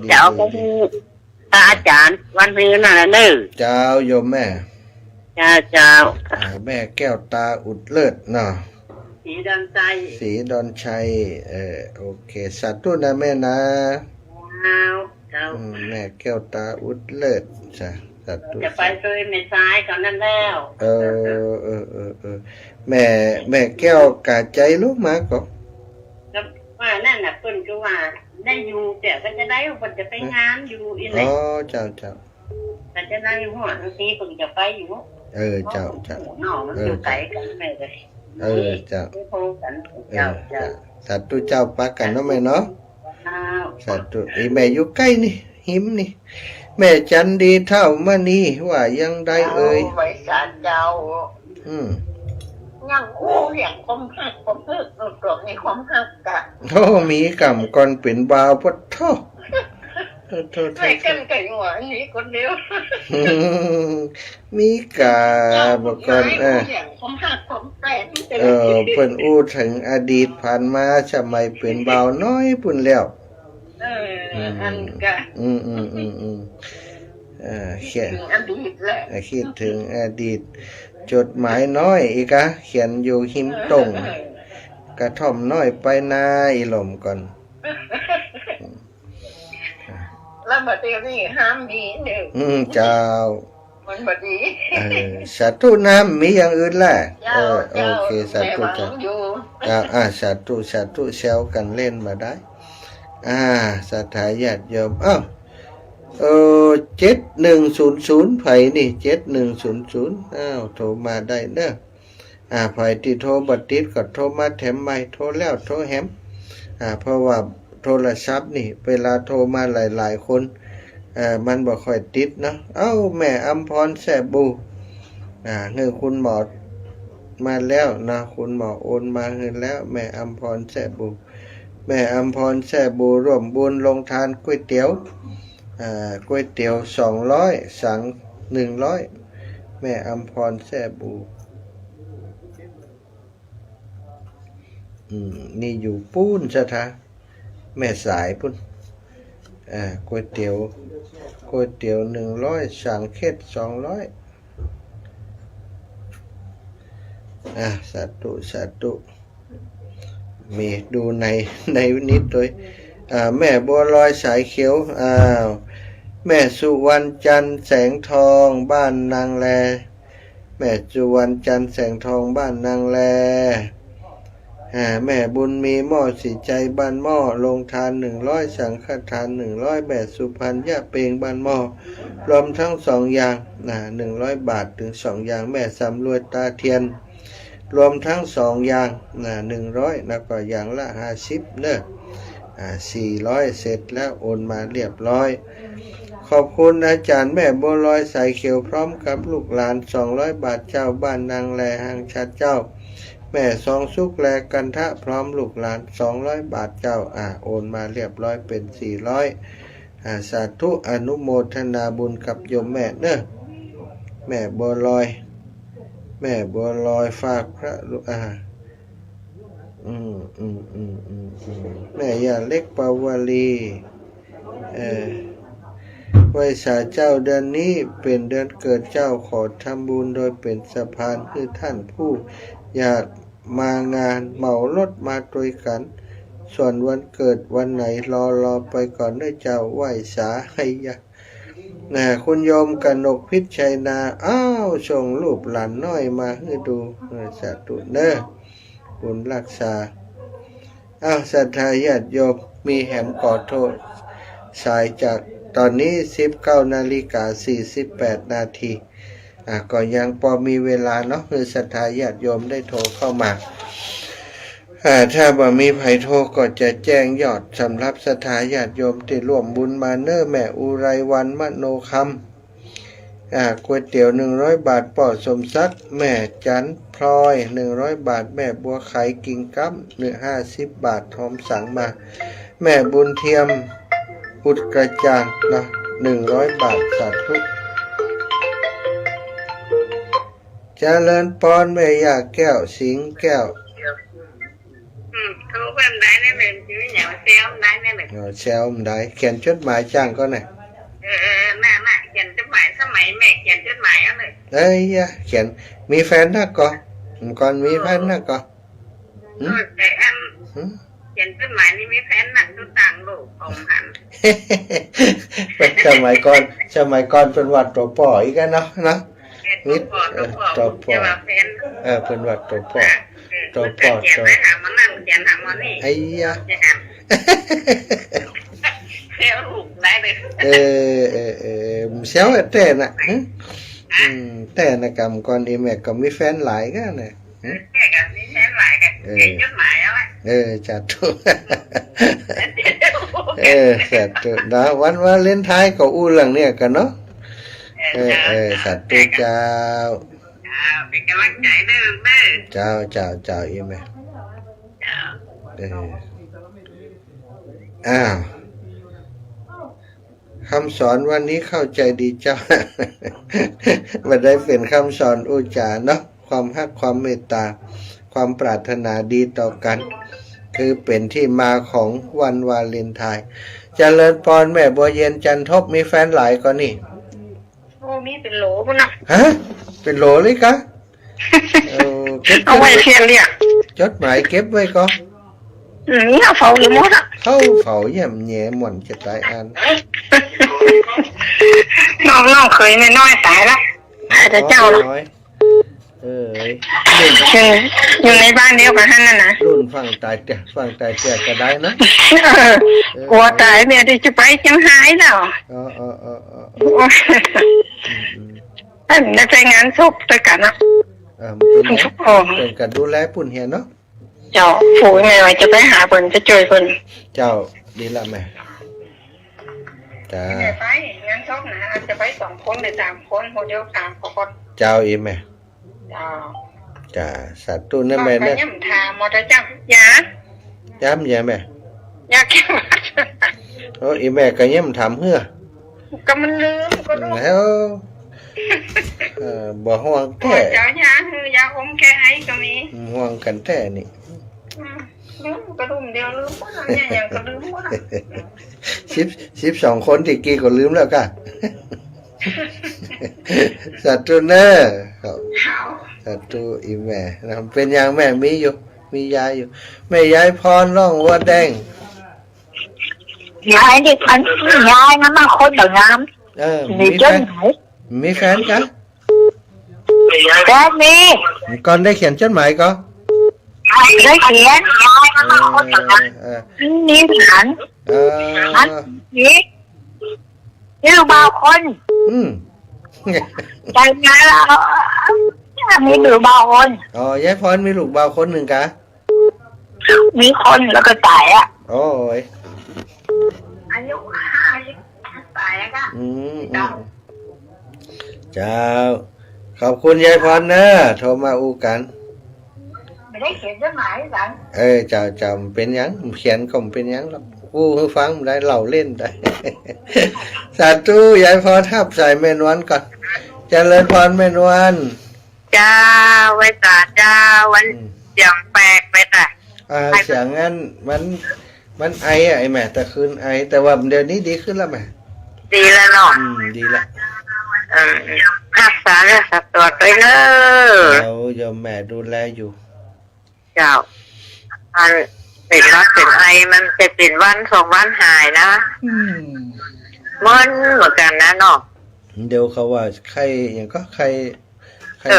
ดี เจ้าก็มีอาจารย์วันนี้นั่นแหละเด้อ เจ้าโยมแม่ เจ้า แม่แก้วตาอุดเลิศเนาะ สีดอนใจ สีดอนชัยโอเคสาธุนะแม่นะ เจ้า แม่แก้วตาอุดเลิศจ้ะสาธุ จะไปซื้อแม่ซ้ายเขานั่นแล้ว แม่แก้วกะใจลูกมาก็ ว่านั่นน่ะเพิ่นก็ว่าได้อยู่แต่ก็จะได้เพิ่นจะไปงานอยู่อีไหน เจ้าก็จะได้หัวทีเพิ่นจะไปอยู่เจ้าหน่อมันอยู่ไกลกันแม่เลยเจ้า โทรกันเจ้าสาธุเจ้าปากันเนาะแม่เนาะสาธุแม่อยู่ใกล้นี่หิมนี่แม่จันดีเท่ามณีว่ายังได้ไว้สารเจ้ายังเหี่ยงความหักตัวมีความหักกะมีกรรมก่อนเป็นบ่าวพุทโธไม่กันไก่หัวนี้คนเดียวมีกาบอกก่อนความหักความแปลกเพิ่นอู้ถึงอดีตผ่านมาสมัยเป็นบ่าวน้อยปุ่นแล้วอันกะคิดถึงอดีตจดหมายน้อยอีกะเขียนอยู่หิมตงกระท่อมน้อยไปนาอีหล่มก่อนแล้วบัดนี้ห้ามมีเจ้ามันบัดนี้สาธุน้ำมีอย่างอื่นแหละโอเคสาธุจ้าสาธุแซวกันเล่นมาได้ ศรัทธาญาติโยม7100ไผนี่7100โทรมาได้เด้อไผที่โทรบ่ติดก็โทรมาแถมใหม่โทรแล้วโทรแฮมเพราะว่าโทรศัพท์นี่เวลาโทรมาหลายๆคนมันบ่ค่อยติดเนาะแม่อำพรแซ่บูเงินคุณหมอมาแล้วนะคุณหมอโอนมาเงินแล้วแม่อำพรแซ่บูแม่อำพรแซ่บูร่วมบุญลงทานก๋วยเตี๋ยวก๋วยเตี๋ยว200สั่ง100แม่อำพรแซ่บูนี่อยู่ปูนซะทะแม่สายพุ่นก๋วยเตี๋ยว100สั่งเค็ด200สาธุมีดูในนิดด้วยแม่บัวลอยสายเขียวแม่สุวรรณจันทร์แสงทองบ้านนางแลแม่สุวรรณจันทร์แสงทองบ้านนางแลแม่บุญมีหม้อสีใจบ้านหม้อลงทาน100สังฆทาน100แม่สุพรรณย่าเปงบ้านหม้อรวมทั้ง2อย่าง100บาทถึง2อย่างแม่สำรวยตาเทียนรวมทั้ง2อย่าง100แล้วก็อย่างละ50เด้อ400เสร็จแล้วโอนมาเรียบร้อยขอบคุณอาจารย์แม่บัวลอยสายเขียวพร้อมกับลูกหลาน200บาทเจ้าบ้านนางแลหางชัดเจ้าแม่ซองสุกแลกันทะพร้อมลูกหลาน200บาทเจ้าโอนมาเรียบร้อยเป็น400สาธุอนุโมทนาบุญกับโยมแม่เด้อแม่บัวลอยฝากพระแม่ย่าเล็กปาวลีไว้สาเจ้าเดือนนี้เป็นเดือนเกิดเจ้าขอทำบุญโดยเป็นสะพานคือท่านผู้อยากมางานเหมารถมาด้วยกันส่วนวันเกิดวันไหนรอไปก่อนด้วยเจ้าไหว้สาให้ยะคุณโยมกนกพิษชัยนาส่งรูปหลานน้อยมาให้ดูสาธุเด้อบุญรักษาศรัทธาญาติโยมมีแหมขอโทษสายจากตอนนี้ 19:48 นาทีก็ยังพอมีเวลาเนาะคือศรัทธาญาติโยมได้โทรเข้ามาถ้าบ่มีไผโทรก็จะแจ้งยอดสำหรับศรัทธาญาติโยมที่ร่วมบุญมาเน้อแม่อุไรวันมโนคำก๋วยเตี๋ยว100บาทป่อสมศักดิ์แม่จันพลอย100บาทแม่บัวไข่กิ่งกั๊บ50บาททอมสั่งมาแม่บุญเทียมอุดกระจ่างนะ100บาทสาธุเจริญพรแม่ย่าแก้วสิงแก้วโทรเพิ่นได้แม่ชื่อหยังเซลได้แม่เซลได้เขียนจดหมายจ้างก็น่ะแม่เขียนจดหมายสมัยแม่เขียนจดหมายอะไรเขียนมีแฟนนักก่อนมีแฟนนักก่อนแต่อันเขียนจดหมายนี่มีแฟนนักทุกต่างโลกของหันสมัยก่อนเป็นวัดตัวป่ออีกเนาะนิดตัวป่อเป็นวัดตัวป่อตัวหามันนั่งเขียนหามันนี่เซลลูกได้เลยเซลแต่น่ะแต่นะกรรมก่อนอีแม่ก็มีแฟนหลายก็น่ะแม่ก็มีแฟนหลายกันเขียนจดหมายเอาไว้จัดถูกจัดถูกนะวันวาเลนไทน์ก็อู้เรื่องเนี่ยกันเนาะจัดถูกเจ้าเป็นกำลังใจเด้อเจ้าอีแม่คำสอนวันนี้เข้าใจดีเจ้ามันได้เป็นคำสอนอุจาเนาะความฮักความเมตตาความปรารถนาดีต่อกันคือเป็นที่มาของวันวาเลนไทน์เจริญพรแม่บัวเย็นจันทบมีแฟนหลายก็นี่มีเป็นโหลพุ่นน่ะเป็นโหลเลยกะเอาไว้เขียนเรียกจดหมายเก็บไว้ก่อนนี่เอาเฝ้าอยู่หมดเฝ้าแย่มแย่หม่อนจะตายอันน้องเคยน้อยตายแล้วแต่เจ้าเนาะ เอ้ยรุ่น อยู่ในบ้านเดียวกับท่านนั่นนะ รุ่นฟังตายเตี่ยฟังตายเตี่ยก็ได้นะ กลัวตายเมียที่จะไปจังหายแล้ว อ๋อ ท่านได้ไปงานศพด้วยกันนะ เป็นไงเป็นกันดูแลปุ่นเฮียเนาะ เจ้าฝูงไงว่าจะไปหาเพิ่นจะช่วยเพิ่น เจ้าดีละแม่จ้า ไม่ไปงานศพนะอาจจะไป2 คนหรือ3 คนคนเดียว3 คน เจ้าอีแม่ เจ้า จ้าสัตว์ตู้นั่นแม่ ก็ เนี่ย ย่ำทามอเตอร์จังยา ย้ำแย่แม่ อยากแค่ว่า โอ้อีแม่ก็ย่ำทำเหือ ก็มันลืมก็รู้ แล้วบ่ห่วง ปว แท้ ดจ้ายาคือยาอมแก้ไอก็มี ห่วงกันแท้นี่ ลืมก็ลืมเดียวลืมว่าเนี่ยยังก็ลืมว่า 12 คนที่กี้ก็ลืมแล้วก็ สัตว์ตู้เนอครับ เขา สัตว์ตู้อีแม่นะครับเป็นอย่างแม่มีอยู่ มียายอยู่แม่ยายพรร้องว่าแดง ยายนี่อันยายมันมาคนเดียวน้ มี ำมี แฟ เจ้าน ไหน มีแฟนกัน แกมี ก่อนได้เขียนจดหมายก็ ได้เขียนยายมันมาคนเดียวน้ำนี่หลาน มันนี่ลูกบ่าวคน อืม ใจงานแล้วมีลูกบ่าวคน อ๋อยายพรมีลูกบ่าวคนหนึ่งกะ มีคนแล้วก็ตายอ่ะ โอ้ย อายุ50ตายแล้วก็ เจ้าขอบคุณยายพรนะโทรมาอู้กัน ไม่ได้เขียนจดหมายหลาน เจ้าจำเป็นหยังเขียนก็บ่เป็นหยังหรอกอู้ให้ฟังได้เล่าเล่นได้ สาธุยายพรทับใส่แม่นวลก่อนเจริญพรแม่นวล จ้าไว้ตาจ้าวันเสียงแปลกไปแต่ เสียงงั้นมันไออะไอแม่แต่คืนไอแต่ว่าเดี๋ยวนี้ดีขึ้นแล้วแม่ ดีแล้วเนาะ ดีละ รักษาเรื่องสัตว์ตัวไปเนอะ เราโยมแม่ดูแลอยู่ เจ้าอันเป็นวัดเป็นไอมันจะเป็นวัน2 วันหายนะมันเหมือนกันนะเนาะ เดี๋ยวเขาว่าใครอย่างก็ใคร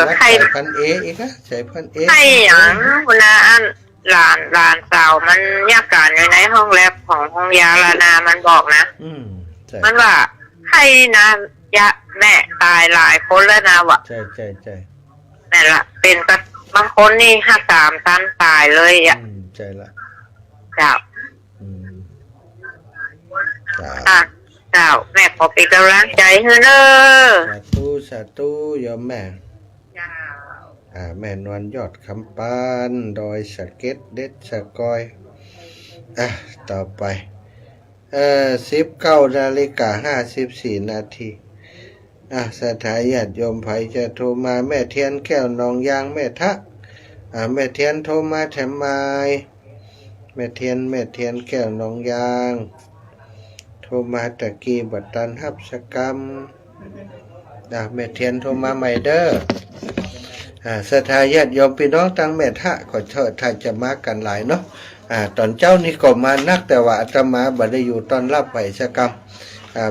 รัก ใคร สายพันธุ์เออีกนะสายพันธุ์เอ ใครอย่างเวลาอันหลานสาวมันยากการอยู่ในห้องแลบของห้องยาลานามันบอกนะ ใช่ มันว่าใครนะยะแม่ตายหลายคนแล้วนะวะ ใช่ นั่นละเป็นก็บางคนนี่53 ตันตายเลยอ่ะ ใช่ละ เจ้า จ้า เจ้าแม่ขอเป็นกำลังใจให้เนอะ สาธุโยมแม่ เจ้า แม่นวลยอดคำปานดอยสะเก็ดเด็ดสะกอยต่อไป19:54 สถาญาติโยมไผจะโทรมาแม่เทียนแก้วหนองยางแม่ทะแม่เทียนโทรมาแถมไม้แม่เทียนแก้วหนองยางโทรมาตะกี้บัดตันฮับสกรรมแม่เทียนโทรมาใหม่เด้อสถาญาติโยมพี่น้องตั้งแม่ทะขอเชิญท่านจะมากันหลายเนาะตอนเจ้านี่ก็มานักแต่ว่าอาตมาบ่ได้อยู่ตอนรับไผสกรรม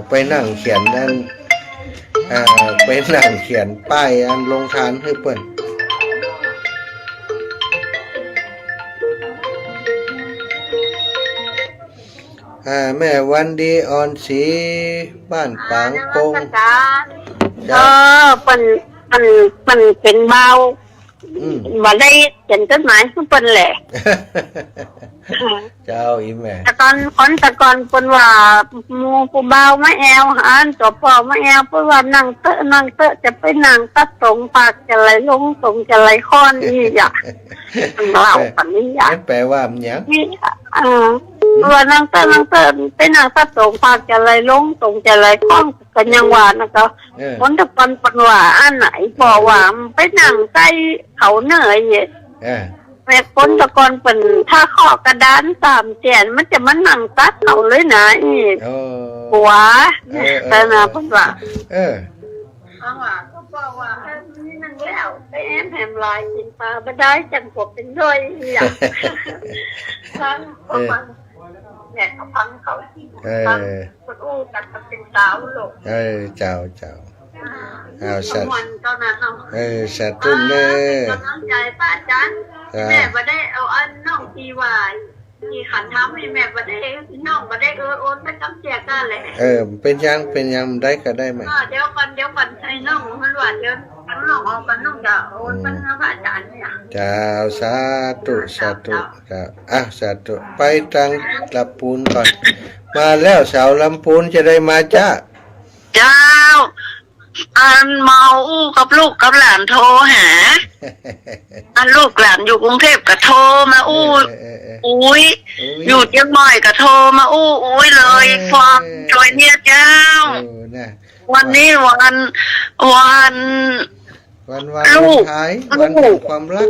ไปนั่งเขียนนั่นไปนั่งเขียนป้ายอันลงทานให้เปิ้นแม่วันดีออนสีบ้านปางโปง มันเป็นเบามาได้เขียนจดหมายคือเปิ้นแหละ เจ้าอีแม่ แต่ก่อนเปิ้นว่าหมู่ผู้เบามาแอวหานตัวพ่อมาแอวเปิ้นว่านั่งเตอะจะไปนั่งตัดตรงปากจะไหลลงตรงจะไหลค้อนนี่อย่าเล่าปันนี้อย่า แปลว่ามันหยัง นี่ว่านั่งเตอะไปนั่งตัดตรงปากจะไหลลงตรงจะไหลค้อนกันยังว่านะก็คนตะปันปันว่าอันไหนบอกว่าไปนั่งใต้เขาเหนื่อยเนี่ยแม่คนตะกอนเป็นถ้าข้อกระดาน3 แสนมันจะมานั่งตัดเขาเลยนะอีกหัวแต่นะเพิ่นว่าว่าก็บอกว่านี่นั่งแล้วไปแอมลายกินปลาบ่ได้จังกบเป็นด้วยอย่างฟังแม่เขาฟังเขาฟังคนอู้กันเป็นสาวลูกเจ้า อ้าว สมวันตอนนั้นเนาะ สาธุเด้อก ำลังใจป้าจันแม่มาได้เอาอันน้องทีวายที่ขันทำให้แม่มาได้น้องมาได้โอนไปกำเจียกันเลย เป็นยังได้ก็ได้ไหม เดี๋ยวก่อนไอ้น้องมันว่าเดี๋ยวน้องเอากันน้องจะโอนมันนะป้าจันเนี่ย จ้าสาธุครับสาธุไปทางลำพูนก่อนมาแล้วสาวลำพูนจะได้มาจ้า เจ้าอันเมาอู้กับลูกกับหลานโทรหา อันลูกหลานอยู่กรุงเทพก็โทรมาอู้อุ้ยอยู่เชียงใหม่ก็โทรมาอู้อุ้ยเลยความช่วยเนี่ยเจ้า วันนี้วันลูก ท้ายวันแห่งความรัก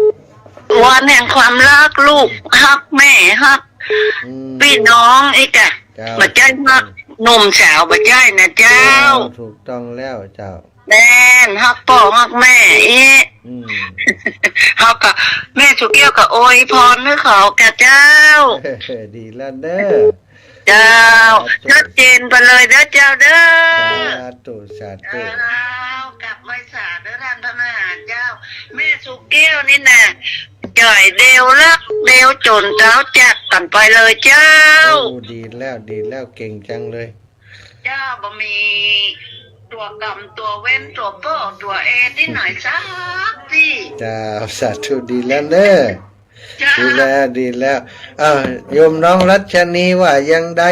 วันแห่งความรักลูกฮักแม่ฮักพี่น้องไอ้กะมาใจฮักหนุ่มสาวมาใจนะเจ้า ถูกต้องแล้วเจ้า แม่ฮักพ่อฮักแม่ฮักกะแม่สุเกี้ยวกับโอยพรให้เขาแกเจ้า ดีแล้วเด้อ เจ้าชัดเจนไปเลยเด้อเจ้าเด้อ สาธุกลับไว้สาเด้อท่านพระมหาเจ้าแม่สุเกี้ยวนี่น่ะจ่อยเดียวรักเดียวจนเจ้าจักกันไปเลยเจ้าดีแล้วเก่งจังเลยเจ้าบ่มีตัวกรรมตัวเว้นตัวโป้ตัวเอที่ไหนสักสิเจ้าสาธุดีแล้วเด้อดีแล้วโยมน้องรัชนีว่ายังได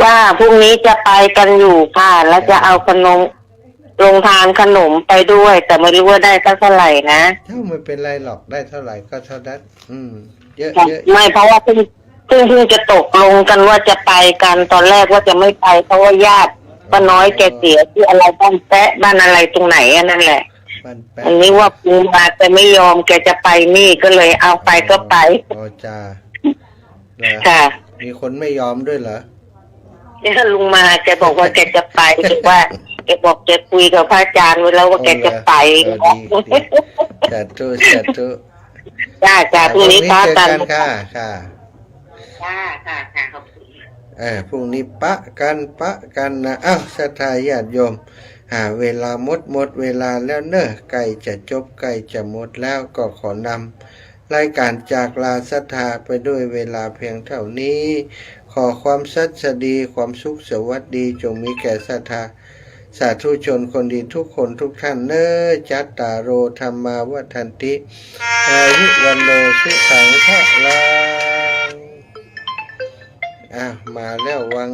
ว่าพรุ่งนี้จะไปกันอยู่ค่ะแล้วจะเอาขนมลงทานขนมไปด้วยแต่ไม่รู้ว่าได้เท่าไหร่นะไม่เป็นไรหรอกได้เท่าไหร่ก็เท่านั้นเยอะไม่เพราะว่าเพิ่งจะตกลงกันว่าจะไปกันตอนแรกว่าจะไม่ไปเพราะว่าญาติป้าน้อยแกเสียที่อะไรบ้านแปะบ้านอะไรตรงไหนนั่นแหละอันนี้ว่าปูมาแต่ไม่ยอมแกจะไปนี่ก็เลยเอาไปก็ไปจ้าค่ะมีคนไม่ยอมด้วยเหรอเนี่ยลุงมาแกบอกว่าแกจะไปแต่ว่าแกบอกแกคุยกับพระอาจารย์ไว้แล้วว่าแกจะไปสาธุจ้าพรุ่งนี้พระอาจารย์ค่ะขอบคุณพรุ่งนี้ปะกันนะศรัทธาญาติโยมเวลาหมดเวลาแล้วเนอะใกล้จะจบใกล้จะหมดแล้วก็ขอนำรายการจากลาศรัทธาไปด้วยเวลาเพียงเท่านี้ขอความสัจดีความสุขสวัสดีจงมีแก่ศรัทธาสาธุชนคนดีทุกคนทุกท่านเนอจัตตาโรธรรมาวัฏันติอายุวันโนสุขังพระลังมาแล้ววัง